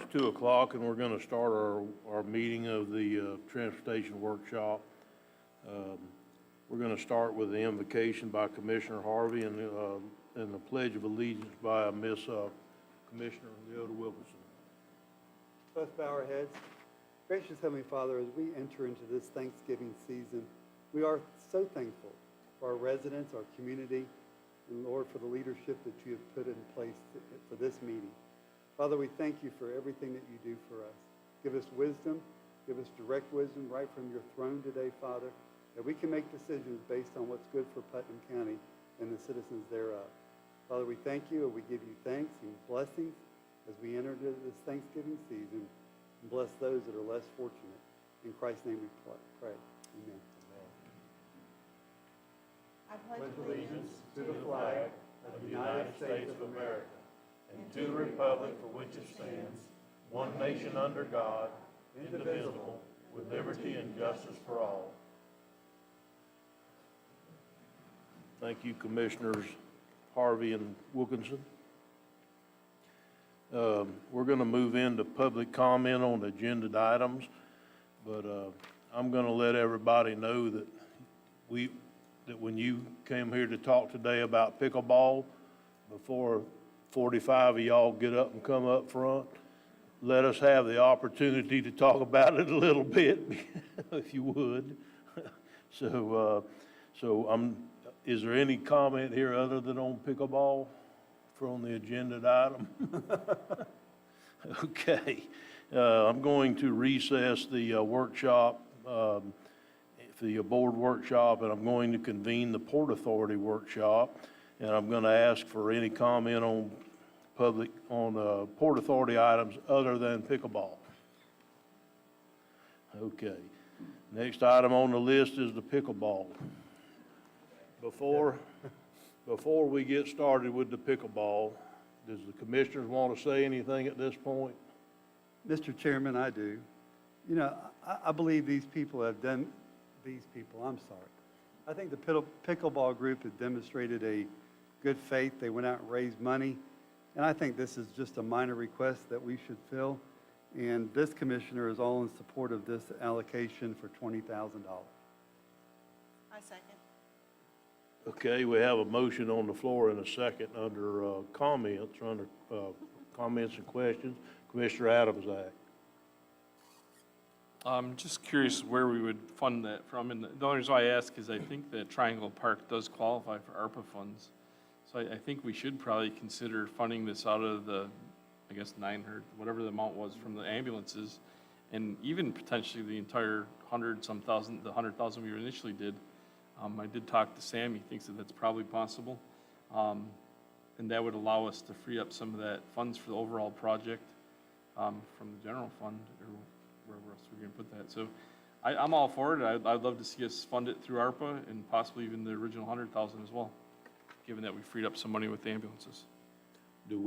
It's 2 o'clock, and we're going to start our meeting of the Transportation Workshop. We're going to start with the invocation by Commissioner Harvey and the Pledge of Allegiance by Miss Commissioner Leota Wilkinson. Let's bow our heads. Gracious Heavenly Father, as we enter into this Thanksgiving season, we are so thankful for our residents, our community, and Lord, for the leadership that you have put in place for this meeting. Father, we thank you for everything that you do for us. Give us wisdom, give us direct wisdom right from your throne today, Father, that we can make decisions based on what's good for Putnam County and the citizens thereof. Father, we thank you and we give you thanks and blessings as we enter into this Thanksgiving season, and bless those that are less fortunate. In Christ's name we pray. Amen. I pledge allegiance to the flag of the United States of America and to the republic for which it stands, one nation under God, indivisible, with liberty and justice for all. Thank you, Commissioners Harvey and Wilkinson. We're going to move into public comment on agenda items, but I'm going to let everybody know that when you came here to talk today about pickleball, before 45 of y'all get up and come up front, let us have the opportunity to talk about it a little bit, if you would. Is there any comment here other than on pickleball from the agenda item? Okay. I'm going to recess the workshop, the board workshop, and I'm going to convene the Port Authority workshop. And I'm going to ask for any comment on Port Authority items other than pickleball. Okay. Next item on the list is the pickleball. Before we get started with the pickleball, does the commissioners want to say anything at this point? Mr. Chairman, I do. You know, I believe these people have done, I think the pickleball group has demonstrated a good faith. They went out and raised money. And I think this is just a minor request that we should fill. And this commissioner is all in support of this allocation for $20,000. I second. Okay, we have a motion on the floor and a second under comments and questions. Commissioner Adams Act. I'm just curious where we would fund that from. And the only reason why I ask is I think that Triangle Park does qualify for ARPA funds. So I think we should probably consider funding this out of the, I guess, 900, whatever the amount was from the ambulances, and even potentially the entire 100-some thousand, the 100,000 we initially did. I did talk to Sam. He thinks that that's probably possible. And that would allow us to free up some of that funds for the overall project from the general fund, or wherever else we're going to put that. So I'm all for it. I'd love to see us fund it through ARPA and possibly even the original 100,000 as well, given that we freed up some money with the ambulances. Does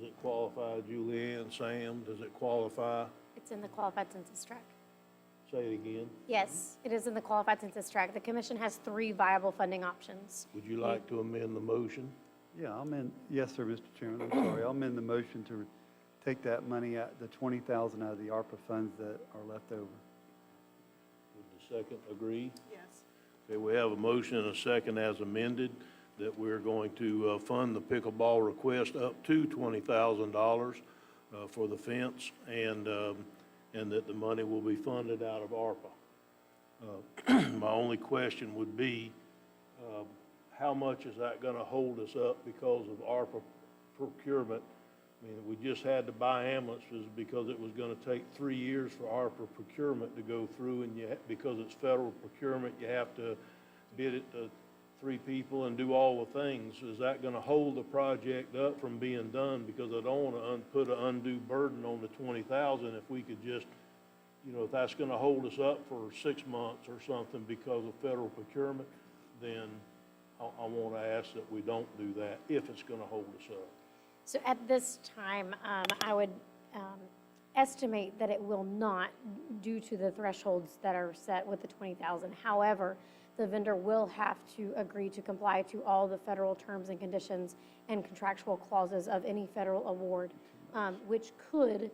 it qualify, Julianne, Sam? Does it qualify? It's in the qualified census tract. Say it again. Yes, it is in the qualified census tract. The commission has 3 viable funding options. Would you like to amend the motion? Yeah, yes, sir, Mr. Chairman. I'm sorry. I'll amend the motion to take that money out, the $20,000 out of the ARPA funds that are left over. Would the second agree? Yes. Okay, we have a motion and a second as amended that we're going to fund the pickleball request up to $20,000 for the fence, and that the money will be funded out of ARPA. My only question would be, how much is that going to hold us up because of ARPA procurement? I mean, we just had to buy ambulances because it was going to take 3 years for ARPA procurement to go through, and because it's federal procurement, you have to bid it to 3 people and do all the things. Is that going to hold the project up from being done? Because I don't want to put an undue burden on the $20,000. If we could just, if that's going to hold us up for 6 months or something because of federal procurement, then I want to ask that we don't do that if it's going to hold us up. So at this time, I would estimate that it will not, due to the thresholds that are set with the 20,000. However, the vendor will have to agree to comply to all the federal terms and conditions and contractual clauses of any federal award, which could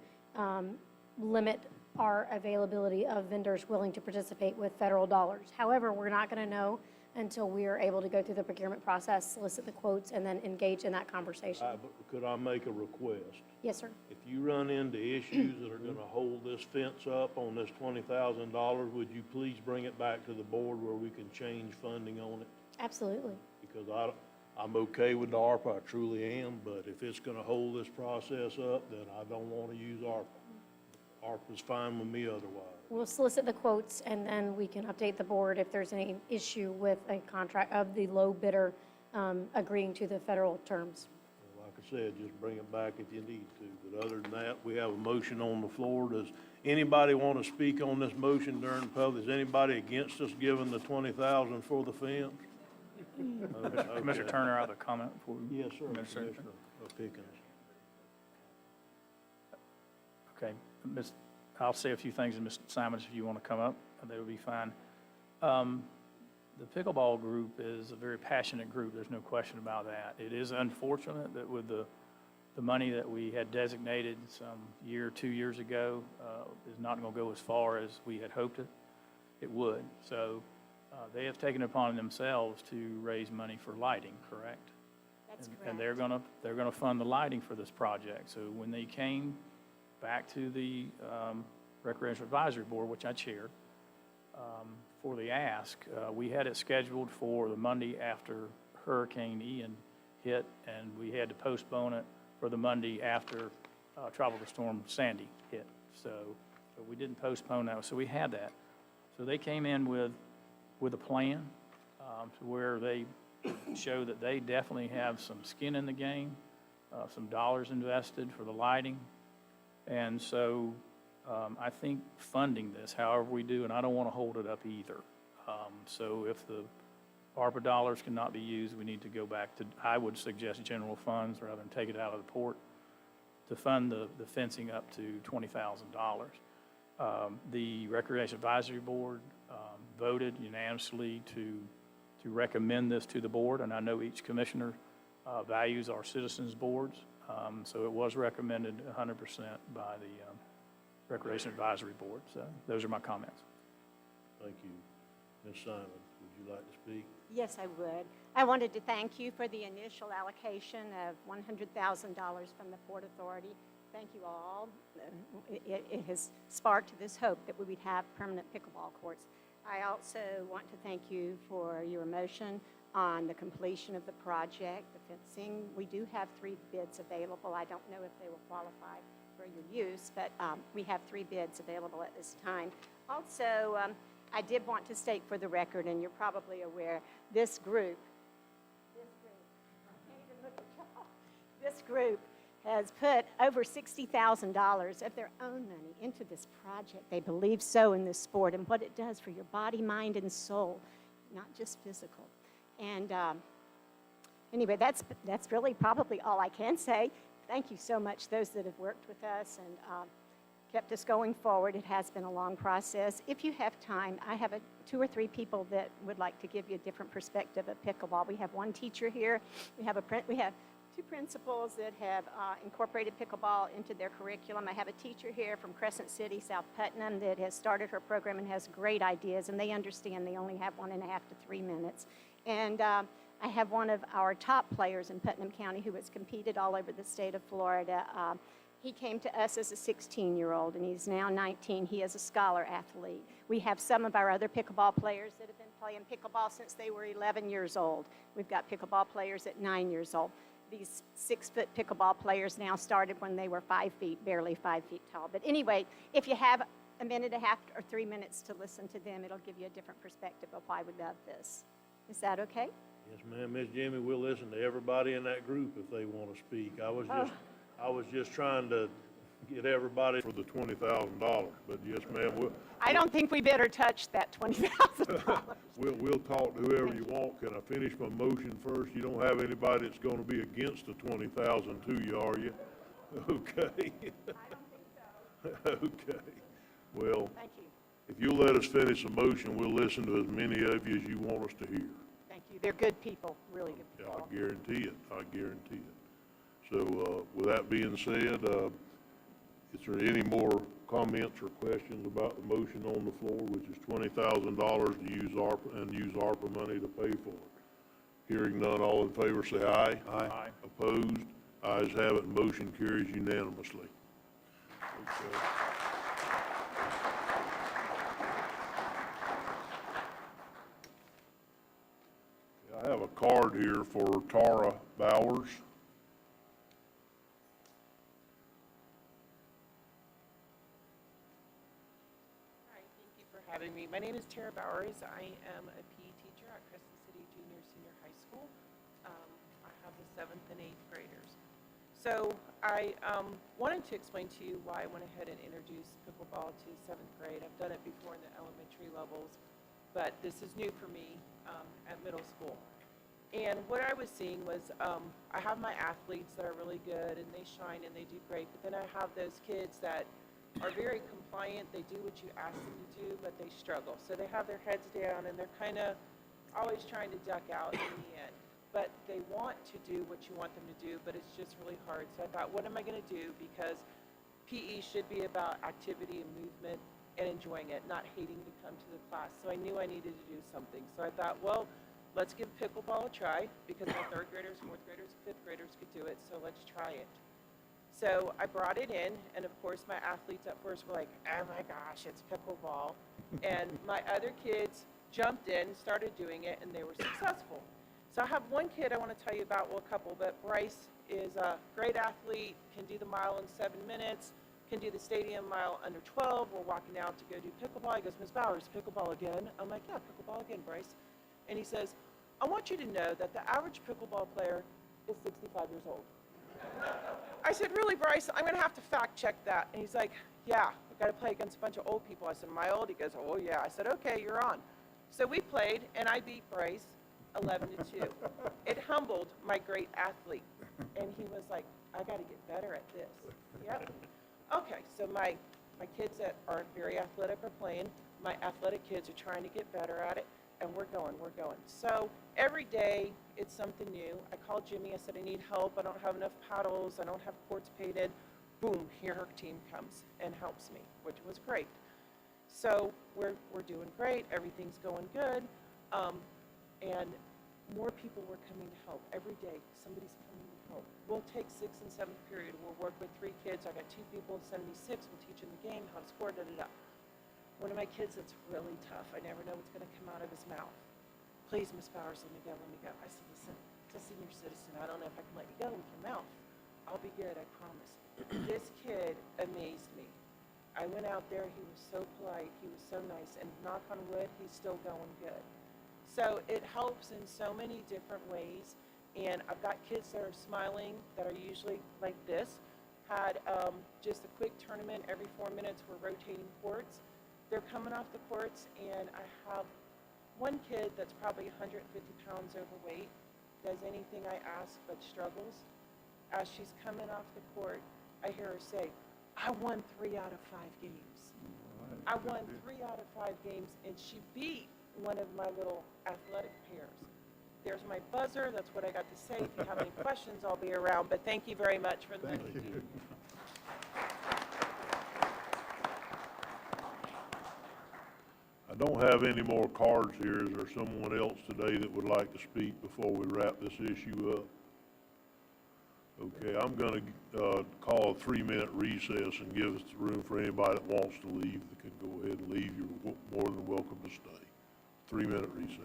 limit our availability of vendors willing to participate with federal dollars. However, we're not going to know until we are able to go through the procurement process, solicit the quotes, and then engage in that conversation. Could I make a request? Yes, sir. If you run into issues that are gonna hold this fence up on this $20,000, would you please bring it back to the board where we can change funding on it? Absolutely. Because I'm okay with the ARPA, I truly am, but if it's gonna hold this process up, then I don't wanna use ARPA. ARPA's fine with me otherwise. We'll solicit the quotes, and then we can update the board if there's any issue with a contract of the low bidder agreeing to the federal terms. Well, like I said, just bring it back if you need to. But other than that, we have a motion on the floor. Does anybody want to speak on this motion during the public? Is anybody against us giving the $20,000 for the fence? Commissioner Turner, I have a comment before we. Yes, sir. Commissioner. Commissioner Pickens. Okay, I'll say a few things, and Mr. Simons, if you want to come up, that would be fine. The pickleball group is a very passionate group, there's no question about that. It is unfortunate that with the money that we had designated some year or 2 years ago is not going to go as far as we had hoped it would. So they have taken it upon themselves to raise money for lighting, correct? That's And they're gonna fund the lighting for this project. So when they came back to the Recreation Advisory Board, which I chair, for the ask, we had it scheduled for the Monday after Hurricane Ian hit, and we had to postpone it for the Monday after Tropical Storm Sandy hit. So we didn't postpone that, so we had that. So they came in with a plan to where they show that they definitely have some skin in the game, some dollars invested for the lighting. And so I think funding this, however we do, and I don't want to hold it up either. So if the ARPA dollars cannot be used, we need to go back to, I would suggest general funds rather than take it out of the port to fund the fencing up to $20,000. The Recreation Advisory Board voted unanimously to recommend this to the board, and I know each commissioner values our citizens' boards. So it was recommended 100% by the Recreation Advisory Board. So those are my comments. Thank you. Ms. Simons, would you like to speak? Yes, I would. I wanted to thank you for the initial allocation of $100,000 from the Port Authority. Thank you all. It has sparked this hope that we would have permanent pickleball courts. I also want to thank you for your motion on the completion of the project, the fencing. We do have 3 bids available. I don't know if they will qualify for your use, but we have 3 bids available at this time. Also, I did want to state for the record, and you're probably aware, this group has put over $60,000 of their own money into this project. They believe so in this sport and what it does for your body, mind, and soul, not just physical. And anyway, that's really probably all I can say. Thank you so much, those that have worked with us and kept us going forward. It has been a long process. If you have time, I have 2 or 3 people that would like to give you a different perspective of pickleball. We have 1 teacher here. We have 2 principals that have incorporated pickleball into their curriculum. I have a teacher here from Crescent City, South Putnam, that has started her program and has great ideas, and they understand they only have 1.5 to 3 minutes. And I have one of our top players in Putnam County who has competed all over the state of Florida. He came to us as a 16-year-old, and he's now 19. He is a scholar athlete. We have some of our other pickleball players that have been playing pickleball since they were 11 years old. We've got pickleball players at 9 years old. These 6-foot pickleball players now started when they were 5 feet, barely 5 feet tall. But anyway, if you have 1.5 minutes or 3 minutes to listen to them, it'll give you a different perspective of why we love this. Is that okay? Yes, ma'am. Ms. Jimmy, we'll listen to everybody in that group if they want to speak. I was just trying to get everybody for the $20,000, but yes, ma'am, I don't think we better touch that $20,000. we'll talk to whoever you want. Can I finish my motion first? You don't have anybody that's going to be against the $20,000 to you, are you? Okay. I don't think so. Okay. Well, Thank If you'll let us finish the motion, we'll listen to as many of you as you want us to hear. Thank you. They're good people, really good Yeah, people. I guarantee it, I guarantee it. So, with that being said, is there any more comments or questions about the motion on the floor, which is $20,000 to use ARPA money to pay for it? Hearing none, all in favor say aye. Aye. Opposed? Ayes have it, motion carries unanimously. Okay. I have a card here for Tara Bowers. Hi, thank you for having me. My name is Tara Bowers. I am a PE teacher at Crescent City Junior Senior High School. I have the 7th and 8th graders. So I wanted to explain to you why I went ahead and introduced pickleball to 7th grade. I've done it before in the elementary levels, but this is new for me at middle school. And what I was seeing was I have my athletes that are really good and they shine and they do great, but then I have those kids that are very compliant. They do what you ask them to do, but they struggle. So they have their heads down and they're kind of always trying to duck out in the end. But they want to do what you want them to do, but it's just really hard. So I thought, what am I going to do? Because PE should be about activity and movement and enjoying it, not hating to come to the class. So I knew I needed to do something. So I thought, well, let's give pickleball a try because my 3rd graders, 4th graders, 5th graders could do it. So let's try it. So I brought it in, and of course my athletes at first were like, oh my gosh, it's pickleball. And my other kids jumped in, started doing it, and they were successful. So I have one kid I want to tell you about, well, a couple, but Bryce is a great athlete, can do the mile in 7 minutes, can do the stadium mile under 12. We're walking out to go do pickleball. He goes, Ms. Bowers, pickleball again? I'm like, yeah, pickleball again, Bryce. And he says, I want you to know that the average pickleball player is 65 years old. I said, really, Bryce? I'm going to have to fact check that. And he's like, yeah, I've got to play against a bunch of old people. I said, am I old? He goes, oh, yeah. I said, okay, you're on. So we played, and I beat Bryce 11-2. It humbled my great athlete. And he was like, I got to get better at this. Yep. Okay, so my kids that aren't very athletic are playing. My athletic kids are trying to get better at it. And we're going. So every day it's something new. I called Jimmy, I said, I need help. I don't have enough paddles. I don't have courts painted. Boom, here her team comes and helps me, which was great. So we're doing great. Everything's going good. And more people were coming to help. Every day somebody's coming to help. We'll take 6th and 7th period. We'll work with 3 kids. I got 2 people in 76. We'll teach them the game, how to score, da-da-da. One of my kids that's really tough. I never know what's going to come out of his mouth. Please, Miss Bowers, let me go. I said, listen, it's a senior citizen. I don't know if I can let you go with your mouth. I'll be good, I promise. This kid amazed me. I went out there. He was so polite. He was so nice. And knock on wood, he's still going good. So it helps in so many different ways. And I've got kids that are smiling that are usually like this. Had just a quick tournament every 4 minutes. We're rotating courts. They're coming off the courts, and I have one kid that's probably 150 pounds overweight, does anything I ask but struggles. As she's coming off the court, I hear her say, I won 3 out of 5 games. I won 3 out of 5 games, and she beat one of my little athletic pairs. There's my buzzer. That's what I got to say. If you have any questions, I'll be around. But thank you very much for the Thank you. I don't have any more cards here. Is there someone else today that would like to speak before we wrap this issue up? Okay, I'm going to call a 3-minute recess and give us room for anybody that wants to leave that can go ahead and leave. You're more than welcome to stay. 3-minute recess.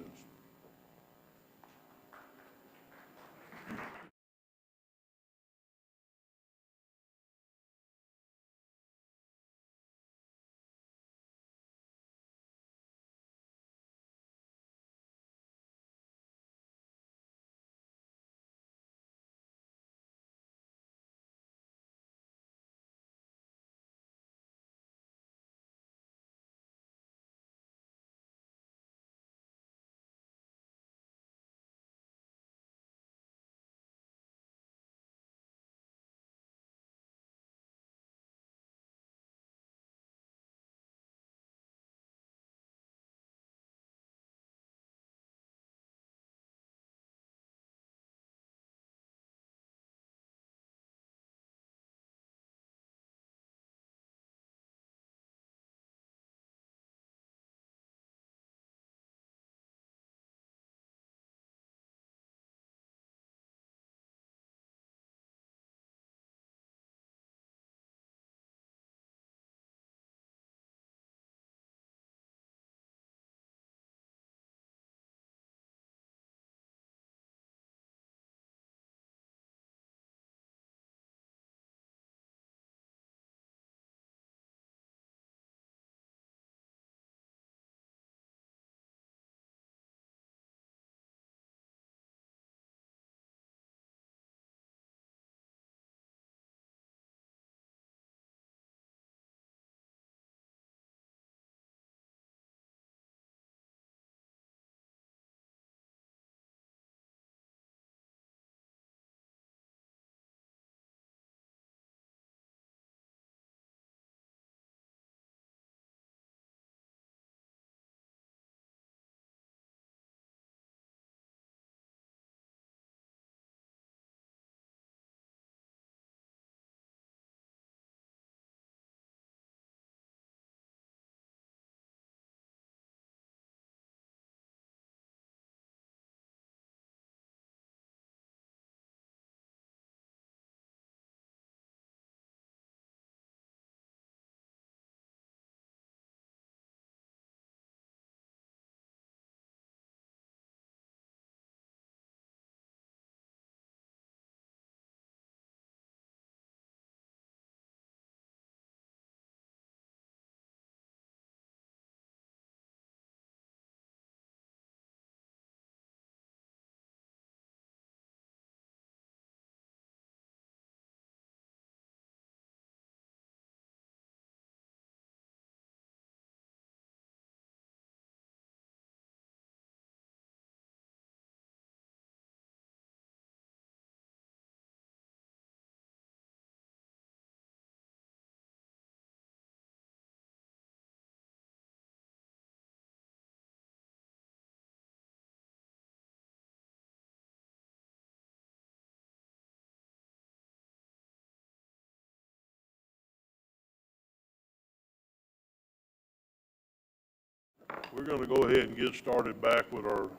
we're gonna go ahead and get started back with our,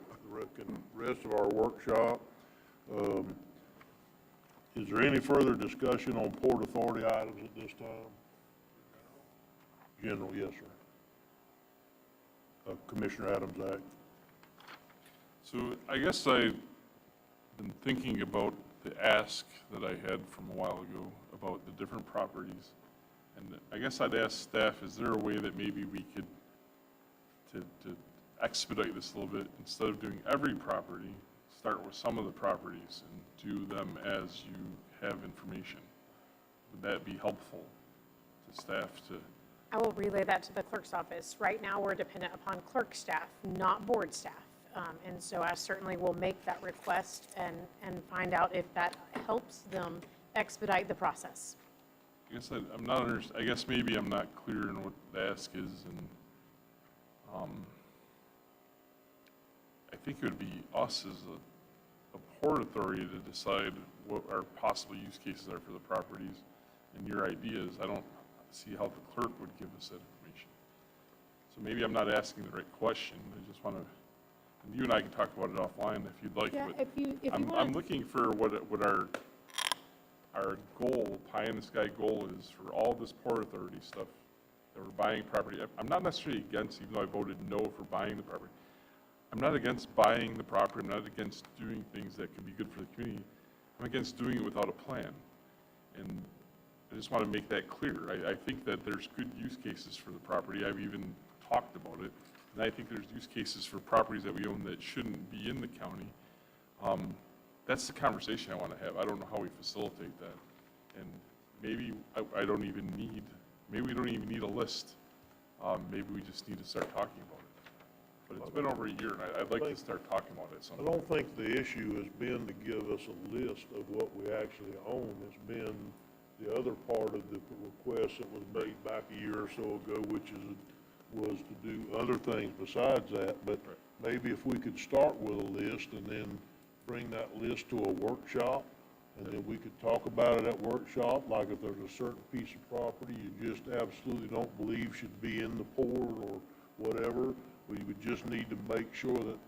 rest of our workshop. Is there any further discussion on Port Authority items at this time? General, yes, sir. Commissioner Adams Act. So I guess I've been thinking about the ask that I had from a while ago about the different properties. And I guess I'd ask staff, is there a way that maybe we could, to expedite this a little bit, instead of doing every property, start with some of the properties and do them as you have information? Would that be helpful to staff to? I will relay that to the clerk's office. Right now, we're dependent upon clerk staff, not board staff. And so I certainly will make that request and find out if that helps them expedite the process. I guess I'm not I guess maybe I'm not clear in what the ask is, and I think it would be us as a port authority to decide what our possible use cases are for the properties and your ideas. I don't see how the clerk would give us that information. So maybe I'm not asking the right question. I just want to, and you and I can talk about it offline if you'd like. Yeah, but if you I'm want. looking for what our goal, pie in the sky goal is for all this Port Authority stuff that we're buying property. I'm not necessarily against, even though I voted no for buying the property. I'm not against buying the property. I'm not against doing things that can be good for the community. I'm against doing it without a plan. And I just want to make that clear. I think that there's good use cases for the property. I've even talked about it. And I think there's use cases for properties that we own that shouldn't be in the county. That's the conversation I want to have. I don't know how we facilitate that. And maybe I don't even need, maybe we don't even need a list. Maybe we just need to start talking about it. But it's been over a year, and I'd like to start talking about it I sometime. don't think the issue has been to give us a list of what we actually own. It's been the other part of the request that was made back a year or so ago, which was to do other things besides that. But maybe if we could start with a list and then bring that list to a workshop, and then we could talk about it at workshop, like if there's a certain piece of property you just absolutely don't believe should be in the port or whatever, we would just need to make sure that,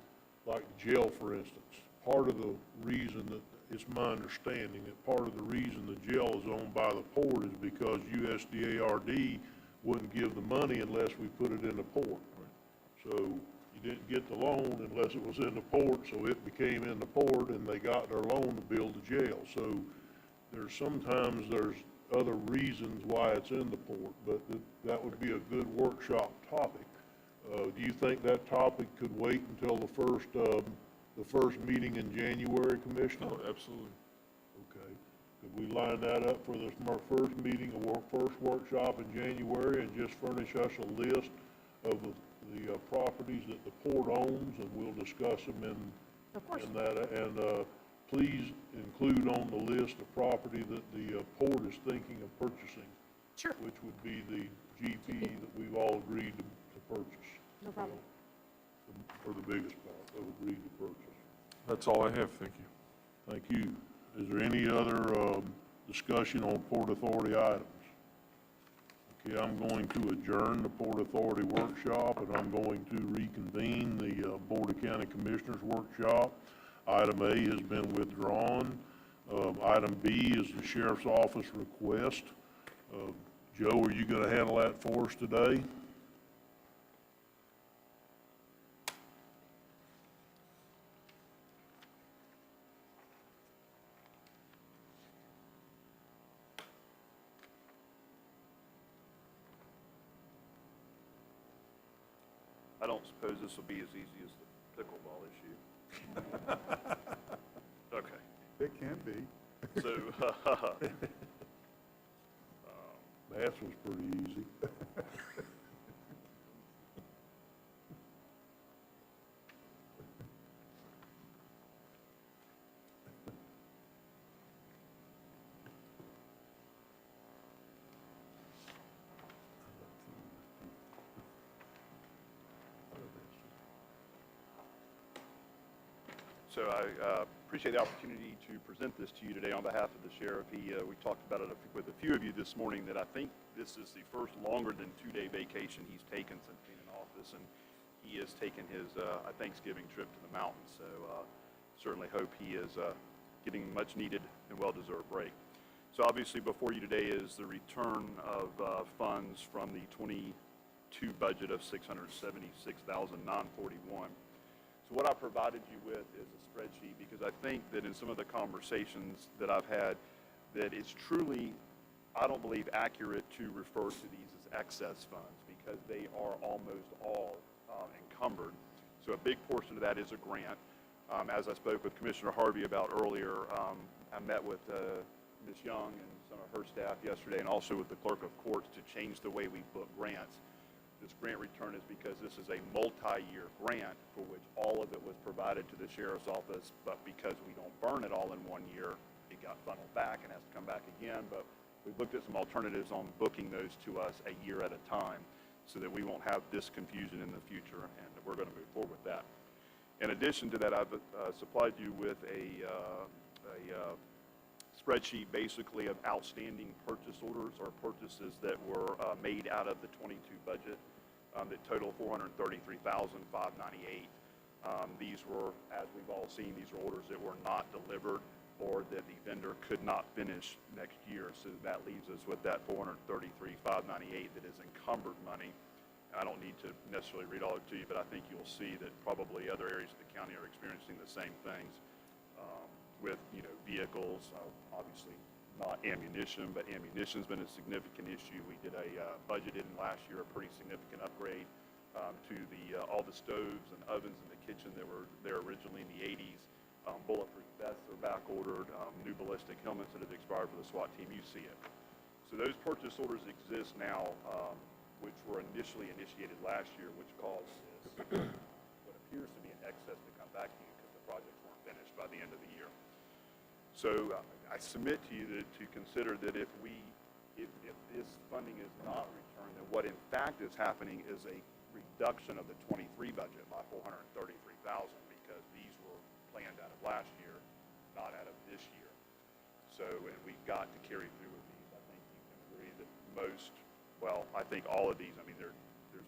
like jail, for instance, part of the reason that, it's my understanding that part of the reason the jail is owned by the port is because USDARD wouldn't give the money unless we put it in the port. So you didn't get the loan unless it was in the port, so it became in the port, and they got their loan to build the jail. So sometimes there's other reasons why it's in the port, but that would be a good workshop topic. Do you think that topic could wait until the first meeting in January, Commissioner? Oh, absolutely. Okay. Could we line that up for this, our first meeting, first workshop in January, and just furnish us a list of the properties that the port owns, and we'll discuss them in that. And please include on the list the property that the port is thinking of purchasing. Sure. Which would be the GP that we've all agreed to purchase. No problem. For the biggest part, they've agreed to purchase. That's all I have. Thank you. Thank you. Is there any other discussion on Port Authority items? Okay, I'm going to adjourn the Port Authority workshop, and I'm going to reconvene the Board of County Commissioners workshop. Item A has been withdrawn. Item B is the Sheriff's Office request. Joe, are you going to handle that for us today? I don't suppose this will be as easy as the pickleball issue. Okay, It can be. so, Bass was pretty easy. so I appreciate the opportunity to present this to you today on behalf of the sheriff. We talked about it with a few of you this morning, that I think this is the first longer than 2-day vacation he's taken since being in office. And he is taking his a Thanksgiving trip to the mountains. So certainly hope he is getting much needed and well-deserved break. So obviously before you today is the return of funds from the 22 budget of $676,941. So what I provided you with is a spreadsheet because I think that in some of the conversations that I've had that it's truly, I don't believe, accurate to refer to these as excess funds because they are almost all encumbered. So a big portion of that is a grant. As I spoke with Commissioner Harvey about earlier, I met with Ms. Young and some of her staff yesterday and also with the Clerk of Courts to change the way we book grants. This grant return is because this is a multi-year grant for which all of it was provided to the Sheriff's Office, but because we don't burn it all in 1 year, it got funneled back and has to come back again. But we've looked at some alternatives on booking those to us a year at a time so that we won't have this confusion in the future, and we're going to move forward with that. In addition to that, I've supplied you with a spreadsheet basically of outstanding purchase orders or purchases that were made out of the 22 budget that total $433,598. These were, as we've all seen, these are orders that were not delivered or that the vendor could not finish next year. So that leaves us with that $433,598 that is encumbered money. I don't need to necessarily read all of it to you, but I think you'll see that probably other areas of the county are experiencing the same things with, vehicles, obviously not ammunition, but ammunition's been a significant issue. We did budgeted in last year a pretty significant upgrade to all the stoves and ovens in the kitchen that were there originally in the 80s. Bulletproof vests are back ordered, new ballistic helmets that have expired for the SWAT team. You see it. So those purchase orders exist now, which were initially initiated last year, which caused this, what appears to be an excess to come back to you because the projects weren't finished by the end of the year. So I submit to you to consider that if this funding is not returned, then what in fact is happening is a reduction of the 23 budget by $433,000 because these were planned out of last year, not out of this year. So, and we've got to carry through with these. I think you can agree that I think all of these, I mean, there's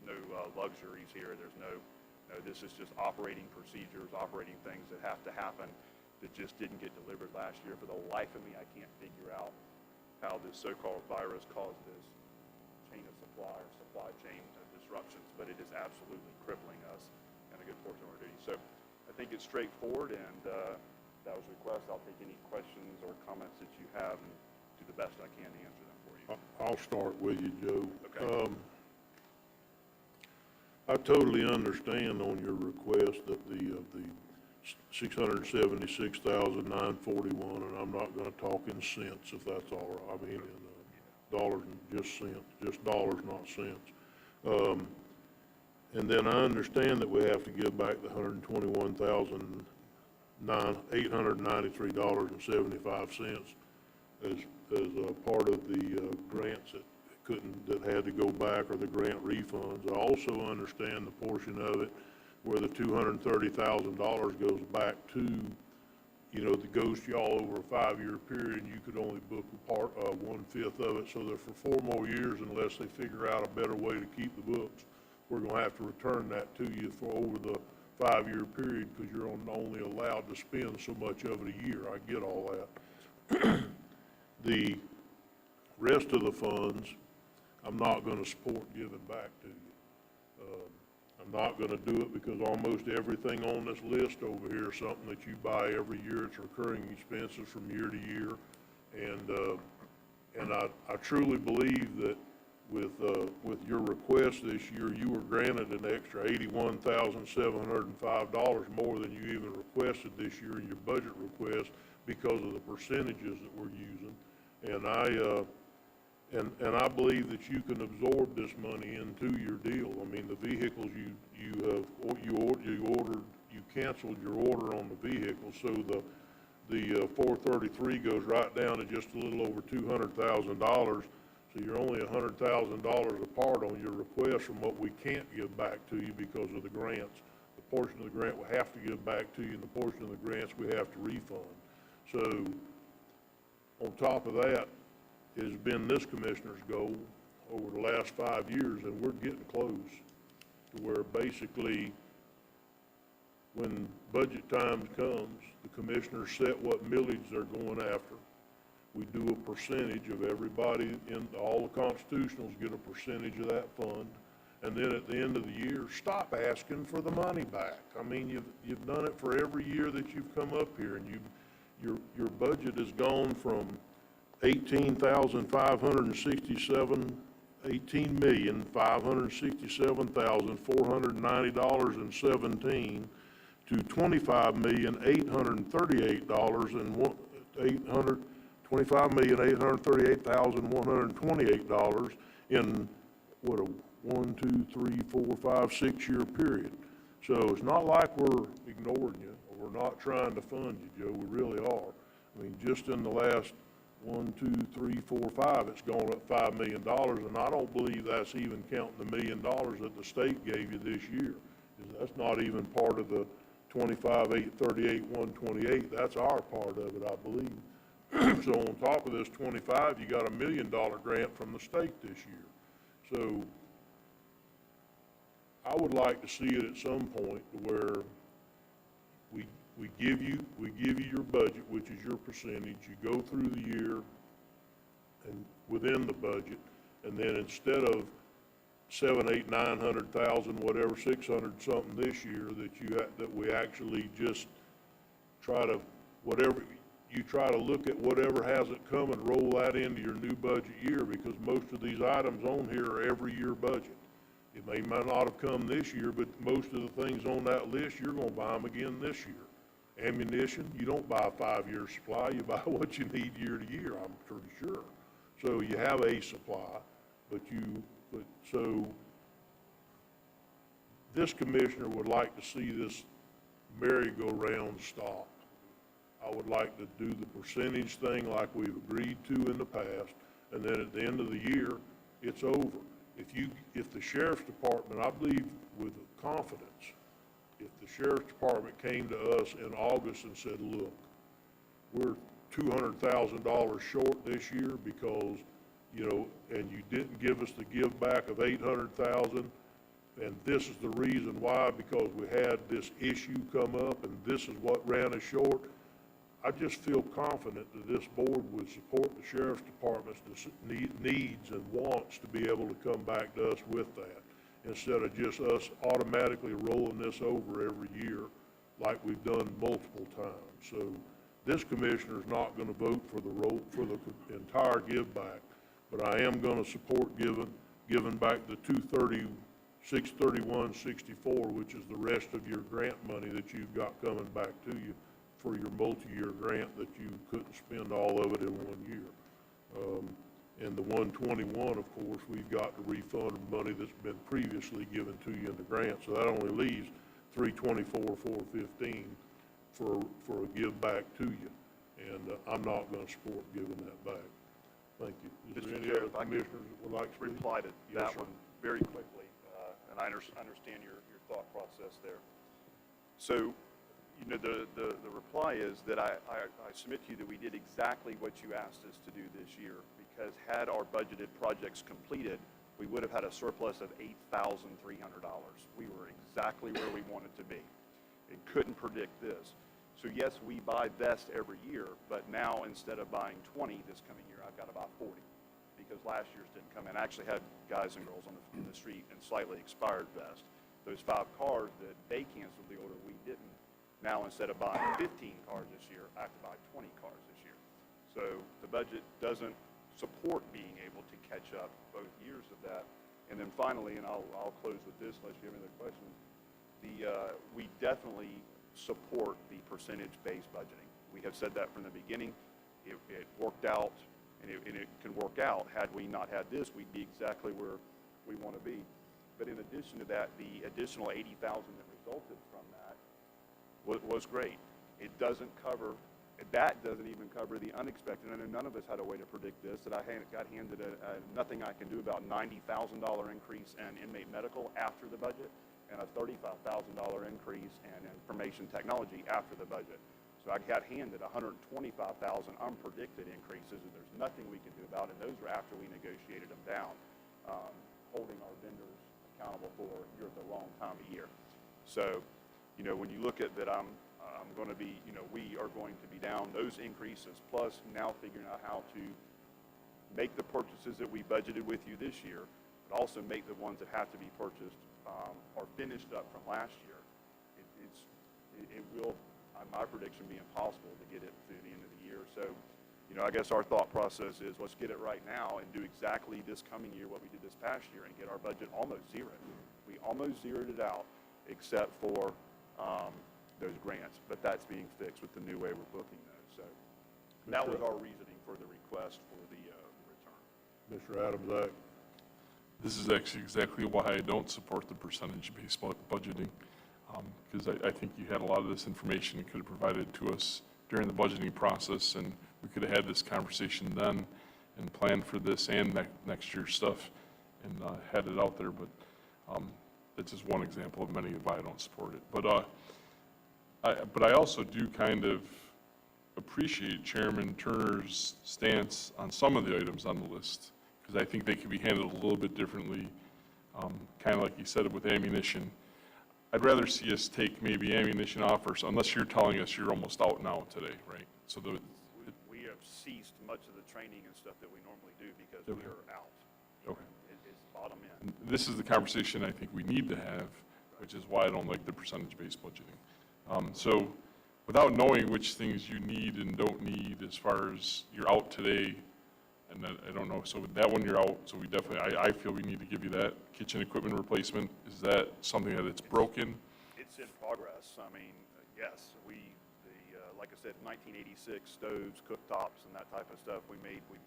no luxuries here. There's no, this is just operating procedures, operating things that have to happen that just didn't get delivered last year. For the life of me, I can't figure out how this so-called virus caused this chain of supply or supply chain disruptions, but it is absolutely crippling us and a good portion of our duty. So I think it's straightforward, and that was a request. I'll take any questions or comments that you have and do the best I can to answer them for you. I'll start with you, Joe. Okay. I totally understand on your request that the $676,941, and I'm not going to talk in cents if that's all right. I mean, in dollars and just cents, just dollars, not cents. And then I understand that we have to give back the $121,893.75 as part of the grants that had to go back, or the grant refunds. I also understand the portion of it where the $230,000 goes back to, that goes to y'all over a 5-year period, and you could only book a part of 1/5 of it, so that for 4 more years, unless they figure out a better way to keep the books, we're going to have to return that to you for over the 5-year period because you're only allowed to spend so much of it a year. I get all that. The rest of the funds, I'm not going to support giving back to you. I'm not going to do it because almost everything on this list over here is something that you buy every year. It's recurring expenses from year to year. And I truly believe that with your request this year, you were granted an extra $81,705 more than you even requested this year in your budget request because of the percentages that we're using. And I believe that you can absorb this money into your deal. I mean, the vehicles you canceled your order on the vehicle, so the 433 goes right down to just a little over $200,000. So you're only $100,000 apart on your request from what we can't give back to you because of the grants. The portion of the grant we have to give back to you, and the portion of the grants we have to refund. So on top of that, it has been this commissioner's goal over the last 5 years, and we're getting close. to where basically when budget time comes, the commissioners set what millage they're going after. We do a percentage of everybody, all the constitutionals get a percentage of that fund. And then at the end of the year, stop asking for the money back. I mean, you've done it for every year that you've come up here, and your budget has gone from $18,567,490.17 to $25,838,128 in what a 1, 2, 3, 4, 5, 6-year period. So it's not like we're ignoring you or we're not trying to fund you, Joe. We really are. I mean, just in the last 1, 2, 3, 4, 5, it's gone up $5 million, and I don't believe that's even counting the $1 million that the state gave you this year. That's not even part of the 25,838, 128. That's our part of it, I believe. So on top of this 25, you got $1 million grant from the state this year. So I would like to see it at some point where we give you your budget, which is your percentage. You go through the year and within the budget, and then instead of 7, 8, 900,000, whatever, 600 something this year, that we actually just try to look at whatever has it come and roll that into your new budget year, because most of these items on here are every year budget. It might not have come this year, but most of the things on that list, you're going to buy them again this year. Ammunition, you don't buy a 5-year supply, you buy what you need year to year, I'm pretty sure. So you have a supply, so this commissioner would like to see this merry-go-round stop. I would like to do the percentage thing like we've agreed to in the past, and then at the end of the year, it's over. If the sheriff's department, I believe with confidence, if the sheriff's department came to us in August and said, look, we're $200,000 short this year because, and you didn't give us the give back of $800,000, and this is the reason why, because we had this issue come up and this is what ran us short, I just feel confident that this board would support the sheriff's department's needs and wants to be able to come back to us with that, instead of just us automatically rolling this over every year like we've done multiple times. So this commissioner's not going to vote for the entire give back, but I am going to support giving back the $631.64, which is the rest of your grant money that you've got coming back to you for your multi-year grant that you couldn't spend all of it in 1 year. And the 121, of course, we've got to refund money that's been previously given to you in the grant, so that only leaves 324, 415 for a give back to you. And I'm not going to support giving that back. Thank you. Is there any other commissioners that would like to reply to that one very quickly, and I understand your thought process there. So, the reply is that I submit to you that we did exactly what you asked us to do this year, because had our budgeted projects completed, we would have had a surplus of $8,300. We were exactly where we wanted to be and couldn't predict this. So yes, we buy vests every year, but now instead of buying 20 this coming year, I've got about 40, because last year's didn't come in. I actually had guys and girls in the street in slightly expired vests. Those 5 cars that they canceled the order, we didn't. Now, instead of buying 15 cars this year, I have to buy 20 cars this year. So the budget doesn't support being able to catch up both years of that. And then finally, and I'll close with this unless you have any other questions, we definitely support the percentage-based budgeting. We have said that from the beginning. It worked out, and it can work out. Had we not had this, we'd be exactly where we want to be. But in addition to that, the additional $80,000 that resulted from that was great. It doesn't cover, that doesn't even cover the unexpected, and none of us had a way to predict this, that I got handed a nothing I can do about $90,000 increase in inmate medical after the budget, and a $35,000 increase in information technology after the budget. So I got handed 125,000 unpredicted increases, and there's nothing we can do about it. Those were after we negotiated them down, holding our vendors accountable for, you're at the wrong time of year. So, you know, when you look at that, I'm going to be, you know, we are going to be down those increases, plus now figuring out how to make the purchases that we budgeted with you this year, but also make the ones that have to be purchased or finished up from last year. It will, my prediction, be impossible to get it through the end of the year. So, you know, I guess our thought process is let's get it right now and do exactly this coming year what we did this past year and get our budget almost zeroed. We almost zeroed it out except for those grants, but that's being fixed with the new way we're booking those. So that was our reasoning for the request for the return. Mr. Adams, This is actually exactly why I don't support the percentage-based budgeting, because I think you had a lot of this information and could have provided to us during the budgeting process, and we could have had this conversation then and planned for this and next year's stuff and had it out there, but that's just one example of many of why I don't support it. But I also do kind of appreciate Chairman Turner's stance on some of the items on the list, because I think they could be handled a little bit differently, kind of like you said with ammunition. I'd rather see us take maybe ammunition off, or unless you're telling us you're almost out now today, right? So We have ceased much of the training and stuff that we normally do because we are out. okay. It's bottom end. This is the conversation I think we need to have, which is why I don't like the percentage-based budgeting. So without knowing which things you need and don't need as far as you're out today, and then, I don't know, so with that one you're out, so we definitely, I feel we need to give you that. Kitchen equipment replacement, is that something that it's broken? It's in progress. I mean, yes, like I said, 1986 stoves, cooktops, and that type of stuff, we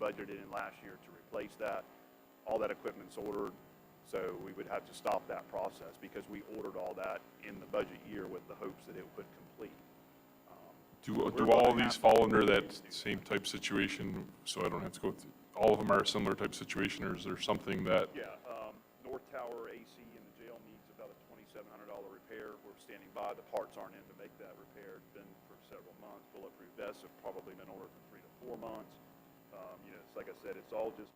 budgeted in last year to replace that. All that equipment's ordered, so we would have to stop that process because we ordered all that in the budget year with the hopes that it would complete. Do all these fall under that same type situation, so I don't have to go through, all of them are a similar type situation, or is there something that? Yeah, North Tower AC in the jail needs about a $2,700 repair. We're standing by. The parts aren't in to make that repair. It's been for several months. Bulletproof vests have probably been ordered for 3 to 4 months. You know, it's like I said, it's all just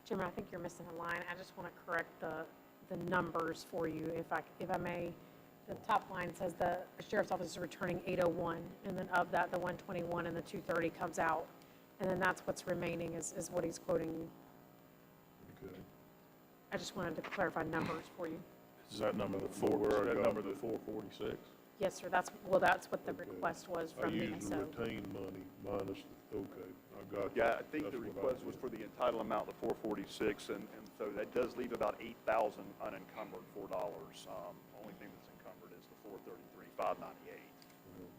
Jimmer, I think you're missing a line. I just want to correct the numbers for you, if I may. The top line says the sheriff's office is returning 801, and then of that, the 121 and the 230 comes out. And then that's what's remaining is what he's quoting you. Okay. I just wanted to clarify numbers for you. Is that number the Where I that got number the the 446? Yes, sir, that's what the Okay. request was I from me, used so. the retained money minus, okay, I got you. Yeah, I think the That's what I request was did. for the entitled amount, the 446, and so that does leave about 8,000 unencumbered $4. Only thing that's encumbered is the 433,598.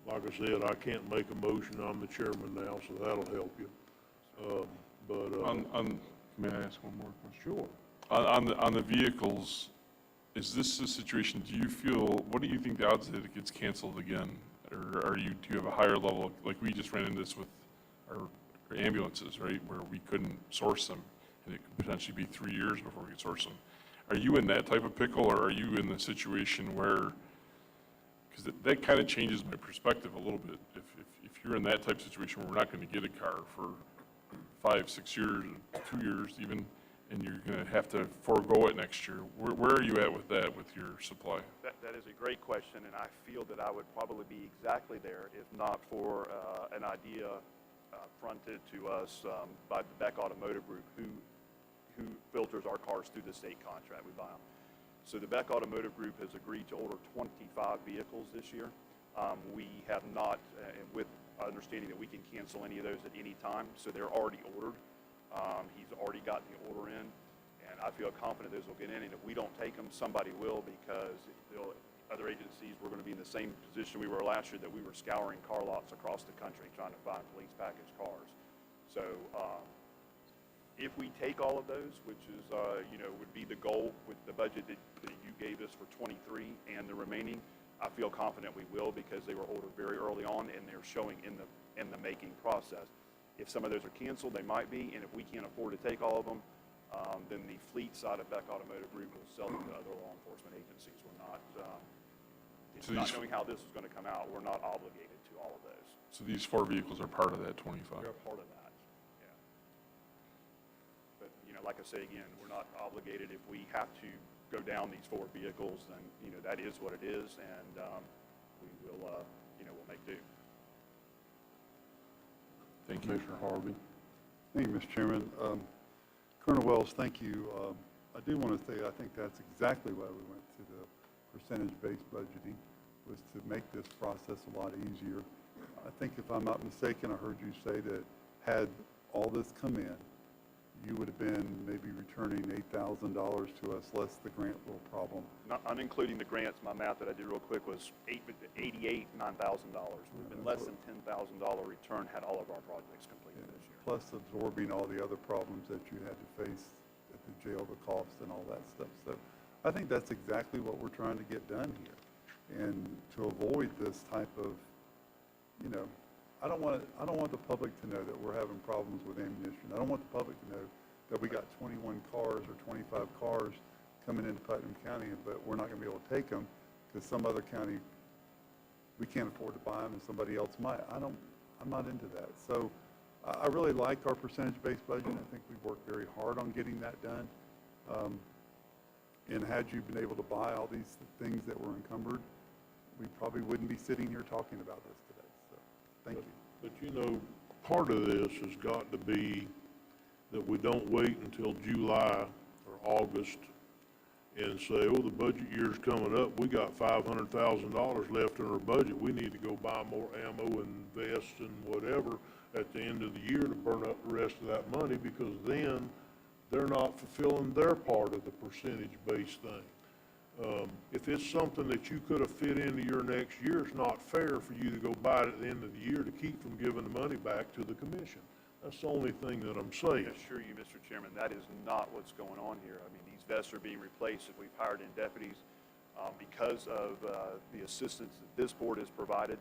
Like I said, I can't make a motion, I'm the chairman now, so that'll help you. May I ask one more question? Sure. On the vehicles, is this a situation, what do you think the odds that it gets canceled again? Or do you have a higher level, like we just ran into this with our ambulances, right? Where we couldn't source them, and it could potentially be 3 years before we could source them. Are you in that type of pickle, or are you in the situation where, because that kind of changes my perspective a little bit. If you're in that type of situation where we're not going to get a car for 5, 6 years, 2 years even, and you're going to have to forego it next year, where are you at with that, with your supply? That is a great question, and I feel that I would probably be exactly there if not for an idea fronted to us by the Beck Automotive Group, who filters our cars through the state contract. We buy them. So the Beck Automotive Group has agreed to order 25 vehicles this year. We have not, with understanding that we can cancel any of those at any time, so they're already ordered. He's already gotten the order in, and I feel confident those will get in. And if we don't take them, somebody will, because other agencies, we're going to be in the same position we were last year, that we were scouring car lots across the country trying to find police package cars. So if we take all of those, which is, would be the goal with the budget that you gave us for 23 and the remaining, I feel confident we will, because they were ordered very early on and they're showing in the making process. If some of those are canceled, they might be, and if we can't afford to take all of them, then the fleet side of Beck Automotive Group will sell them to other law enforcement agencies. We're not, not knowing how this is going to come out, we're not obligated to all of those. So these 4 vehicles are part of that 25? They're a part of that, yeah. But, like I say again, we're not obligated. If we have to go down these 4 vehicles, then, that is what it is, and we will, we'll make do. Thank you. Commissioner Harvey. Thank you, Mr. Chairman. Colonel Wells, thank you. I do want to say I think that's exactly why we went to the percentage-based budgeting, was to make this process a lot easier. I think if I'm not mistaken, I heard you say that had all this come in, you would have been maybe returning $8,000 to us, less the grant little problem. Not including the grants, my math that I did real quick was $9,000. We've been less than $10,000 return had all of our projects completed this year. Plus absorbing all the other problems that you had to face at the jail, the costs and all that stuff. So I think that's exactly what we're trying to get done here. And to avoid this type of, I don't want the public to know that we're having problems with ammunition. I don't want the public to know that we got 21 cars or 25 cars coming into Putnam County, but we're not going to be able to take them because some other county, we can't afford to buy them and somebody else might. I'm not into that. So I really like our percentage-based budget. I think we've worked very hard on getting that done. And had you been able to buy all these things that were encumbered, we probably wouldn't be sitting here talking about this today. So thank you. But part of this has got to be that we don't wait until July or August and say, oh, the budget year's coming up, we got $500,000 left in our budget, we need to go buy more ammo and vests and whatever at the end of the year to burn up the rest of that money, because then they're not fulfilling their part of the percentage-based thing. If it's something that you could have fit into your next year, it's not fair for you to go buy it at the end of the year to keep from giving the money back to the commission. That's the only thing that I'm saying. I assure you, Mr. Chairman, that is not what's going on here. I mean, these vests are being replaced. If we've hired in deputies because of the assistance that this board has provided,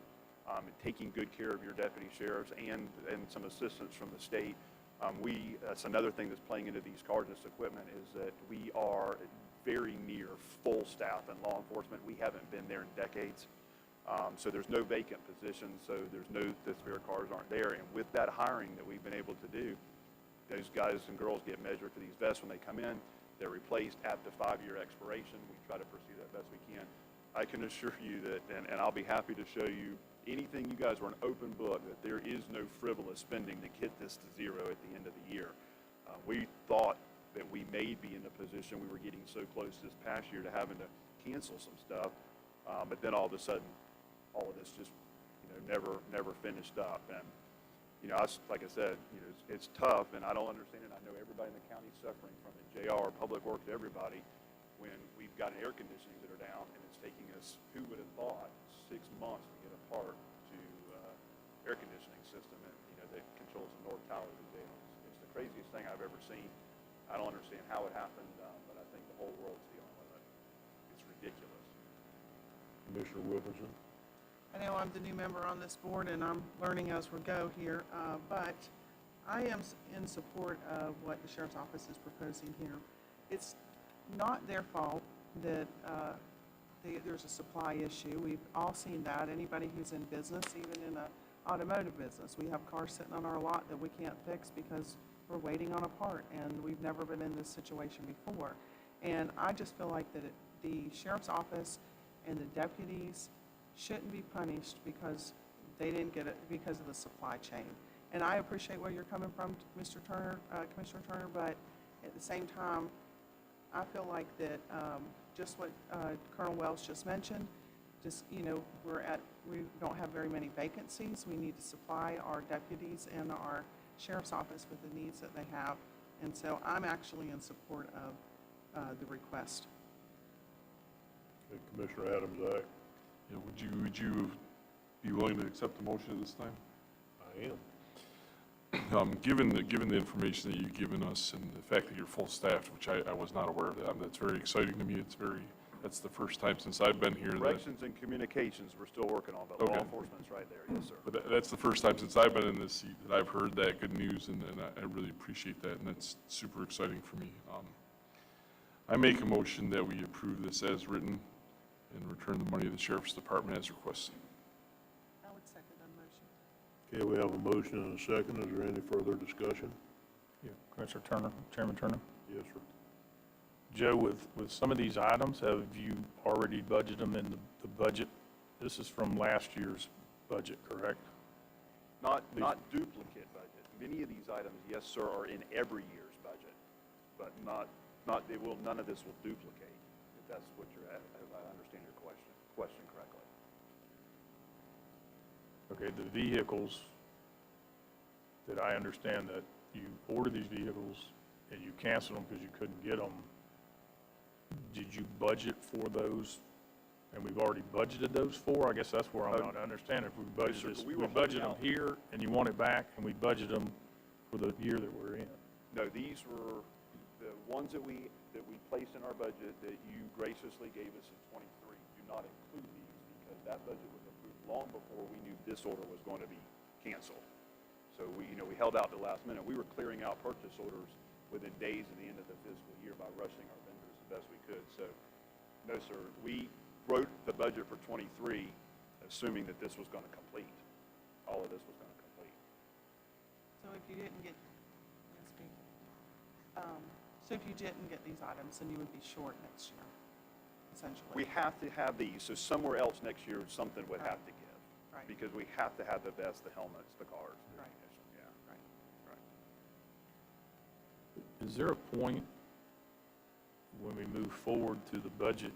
and taking good care of your deputy sheriffs and some assistance from the state. That's another thing that's playing into these cars and this equipment, is that we are very near full staff in law enforcement. We haven't been there in decades. So there's no vacant positions, so there's no, the spare cars aren't there. And with that hiring that we've been able to do, those guys and girls get measured for these vests when they come in. They're replaced at the 5-year expiration. We try to pursue that best we can. I can assure you that, and I'll be happy to show you anything you guys were an open book, that there is no frivolous spending to get this to zero at the end of the year. We thought that we may be in a position, we were getting so close this past year to having to cancel some stuff, but then all of a sudden, all of this just, never finished up. And, like I said, it's tough, and I don't understand it. I know everybody in the county is suffering from it, JR, Public Works, everybody, when we've got air conditioning that are down, and it's taking us, who would have thought, 6 months to get a part to air conditioning system that controls the north tower of the jail. It's the craziest thing I've ever seen. I don't understand how it happened, but I think the whole world's dealing with it. It's ridiculous. Commissioner Wilkinson? I know I'm the new member on this board, and I'm learning as we go here, but I am in support of what the Sheriff's Office is proposing here. It's not their fault that there's a supply issue. We've all seen that. Anybody who's in business, even in an automotive business, we have cars sitting on our lot that we can't fix because we're waiting on a part, and we've never been in this situation before. And I just feel like that the Sheriff's Office and the deputies shouldn't be punished because they didn't get it because of the supply chain. And I appreciate where you're coming from, Mr. Turner, Commissioner Turner, but at the same time, I feel like that just what Colonel Wells just mentioned, just, we don't have very many vacancies. We need to supply our deputies and our Sheriff's Office with the needs that they have. And so I'm actually in support of the request. Okay, Commissioner Adams, aye. Yeah, would you be willing to accept the motion at this time? I am. Given the information that you've given us and the fact that you're full staffed, which I was not aware of that's very exciting to me. That's the first time since I've been here. Corrections and communications we're still working on, but law Okay. enforcement's right there, yes, sir. But that's the first time since I've been in this seat that I've heard that good news, and I really appreciate that, and that's super exciting for me. I make a motion that we approve this as written and return the money to the Sheriff's Department as requested. I would second that motion. Okay, we have a motion and a second. Is there any further discussion? Yeah, Commissioner Turner, Chairman Turner. Yes, sir. Joe, with some of these items, have you already budgeted them in the budget? This is from last year's budget, correct? Not duplicate budget. Many of these items, yes, sir, are in every year's budget, but none of this will duplicate, if that's what you're at, if I understand your question correctly. Okay, the vehicles, that I understand that you order these vehicles and you cancel them because you couldn't get them. Did you budget for those? And we've already budgeted those for? I guess that's where I'm not understanding. If we Yes, sir, budget this, we we were budget holding them out. here and you want it back, and we budget them for the year that we're in. No, these were the ones that we placed in our budget that you graciously gave us in '23. Do not include these because that budget was approved long before we knew this order was going to be canceled. So we held out the last minute. We were clearing out purchase orders within days of the end of the fiscal year by rushing our vendors the best we could. So, no, sir, we wrote the budget for '23 assuming that this was going to complete. All of this was going to complete. So if you didn't get, so if you didn't get these items, then you would be short next year, essentially. We have to have these, so somewhere else next year, something would have to give. Right. Because we have to have the vests, the helmets, the cars, the Right. ammunition, yeah. Right. Right. Is there a point when we move forward to the budget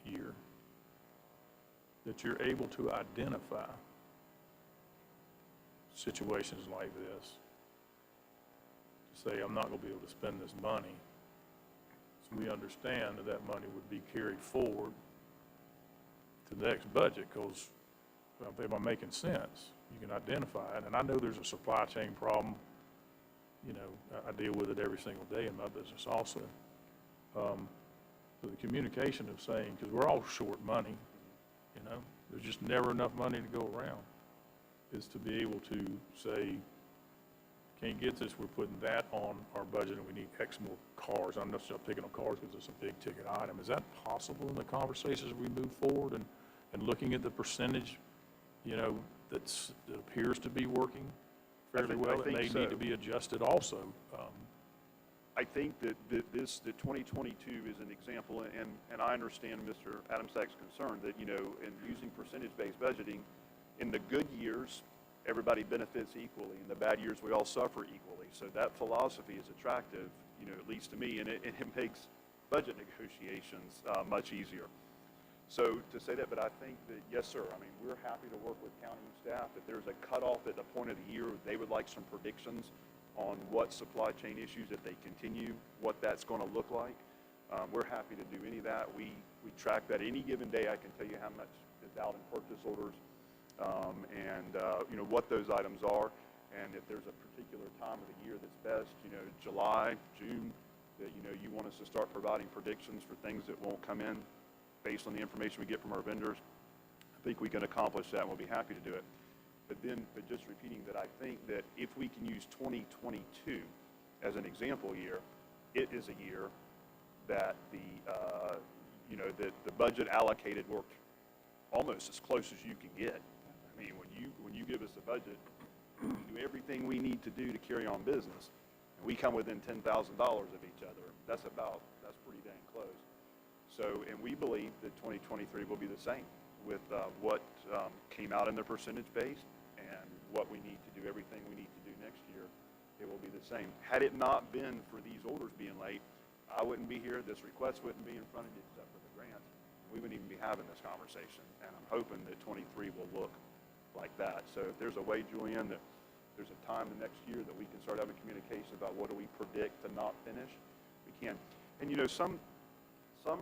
year that you're able to identify situations like this? To say, I'm not going to be able to spend this money. So we understand that money would be carried forward to the next budget because, if I'm making sense, you can identify it. And I know there's a supply chain problem. I deal with it every single day in my business also. So the communication of saying, because we're all short money, there's just never enough money to go around, is to be able to say, can't get this, we're putting that on our budget and we need X more cars. I'm not just picking up cars because it's a big ticket item. Is that possible in the conversations as we move forward and looking at the percentage, that appears to be working fairly I well. It think may so. need to be adjusted also. I think that 2022 is an example, and I understand Mr. Adamsack's concern that, you know, in using percentage-based budgeting, in the good years, everybody benefits equally. In the bad years, we all suffer equally. So that philosophy is attractive, you know, at least to me, and it makes budget negotiations much easier. So to say that, but I think that, yes, sir, I mean, we're happy to work with county staff. If there's a cutoff at the point of the year, they would like some predictions on what supply chain issues, if they continue, what that's going to look like. We're happy to do any of that. We track that any given day. I can tell you how much is out in purchase orders and you know, what those items are. And if there's a particular time of the year that's best, you know, July, June, that, you know, you want us to start providing predictions for things that won't come in based on the information we get from our vendors, I think we can accomplish that, and we'll be happy to do it. But just repeating that, I think that if we can use 2022 as an example year, it is a year that you know, that the budget allocated worked almost as close as you can get. I mean, when you give us a budget, we do everything we need to do to carry on business, and we come within $10,000 of each other. That's pretty dang close. So, and we believe that 2023 will be the same with what came out in the percentage base and what we need to do, everything we need to do next year, it will be the same. Had it not been for these orders being late, I wouldn't be here, this request wouldn't be in front of you except for the grants. We wouldn't even be having this conversation, and I'm hoping that 23 will look like that. So if there's a way, Julianne, that there's a time the next year that we can start having communication about what do we predict to not finish, we can. And you know, some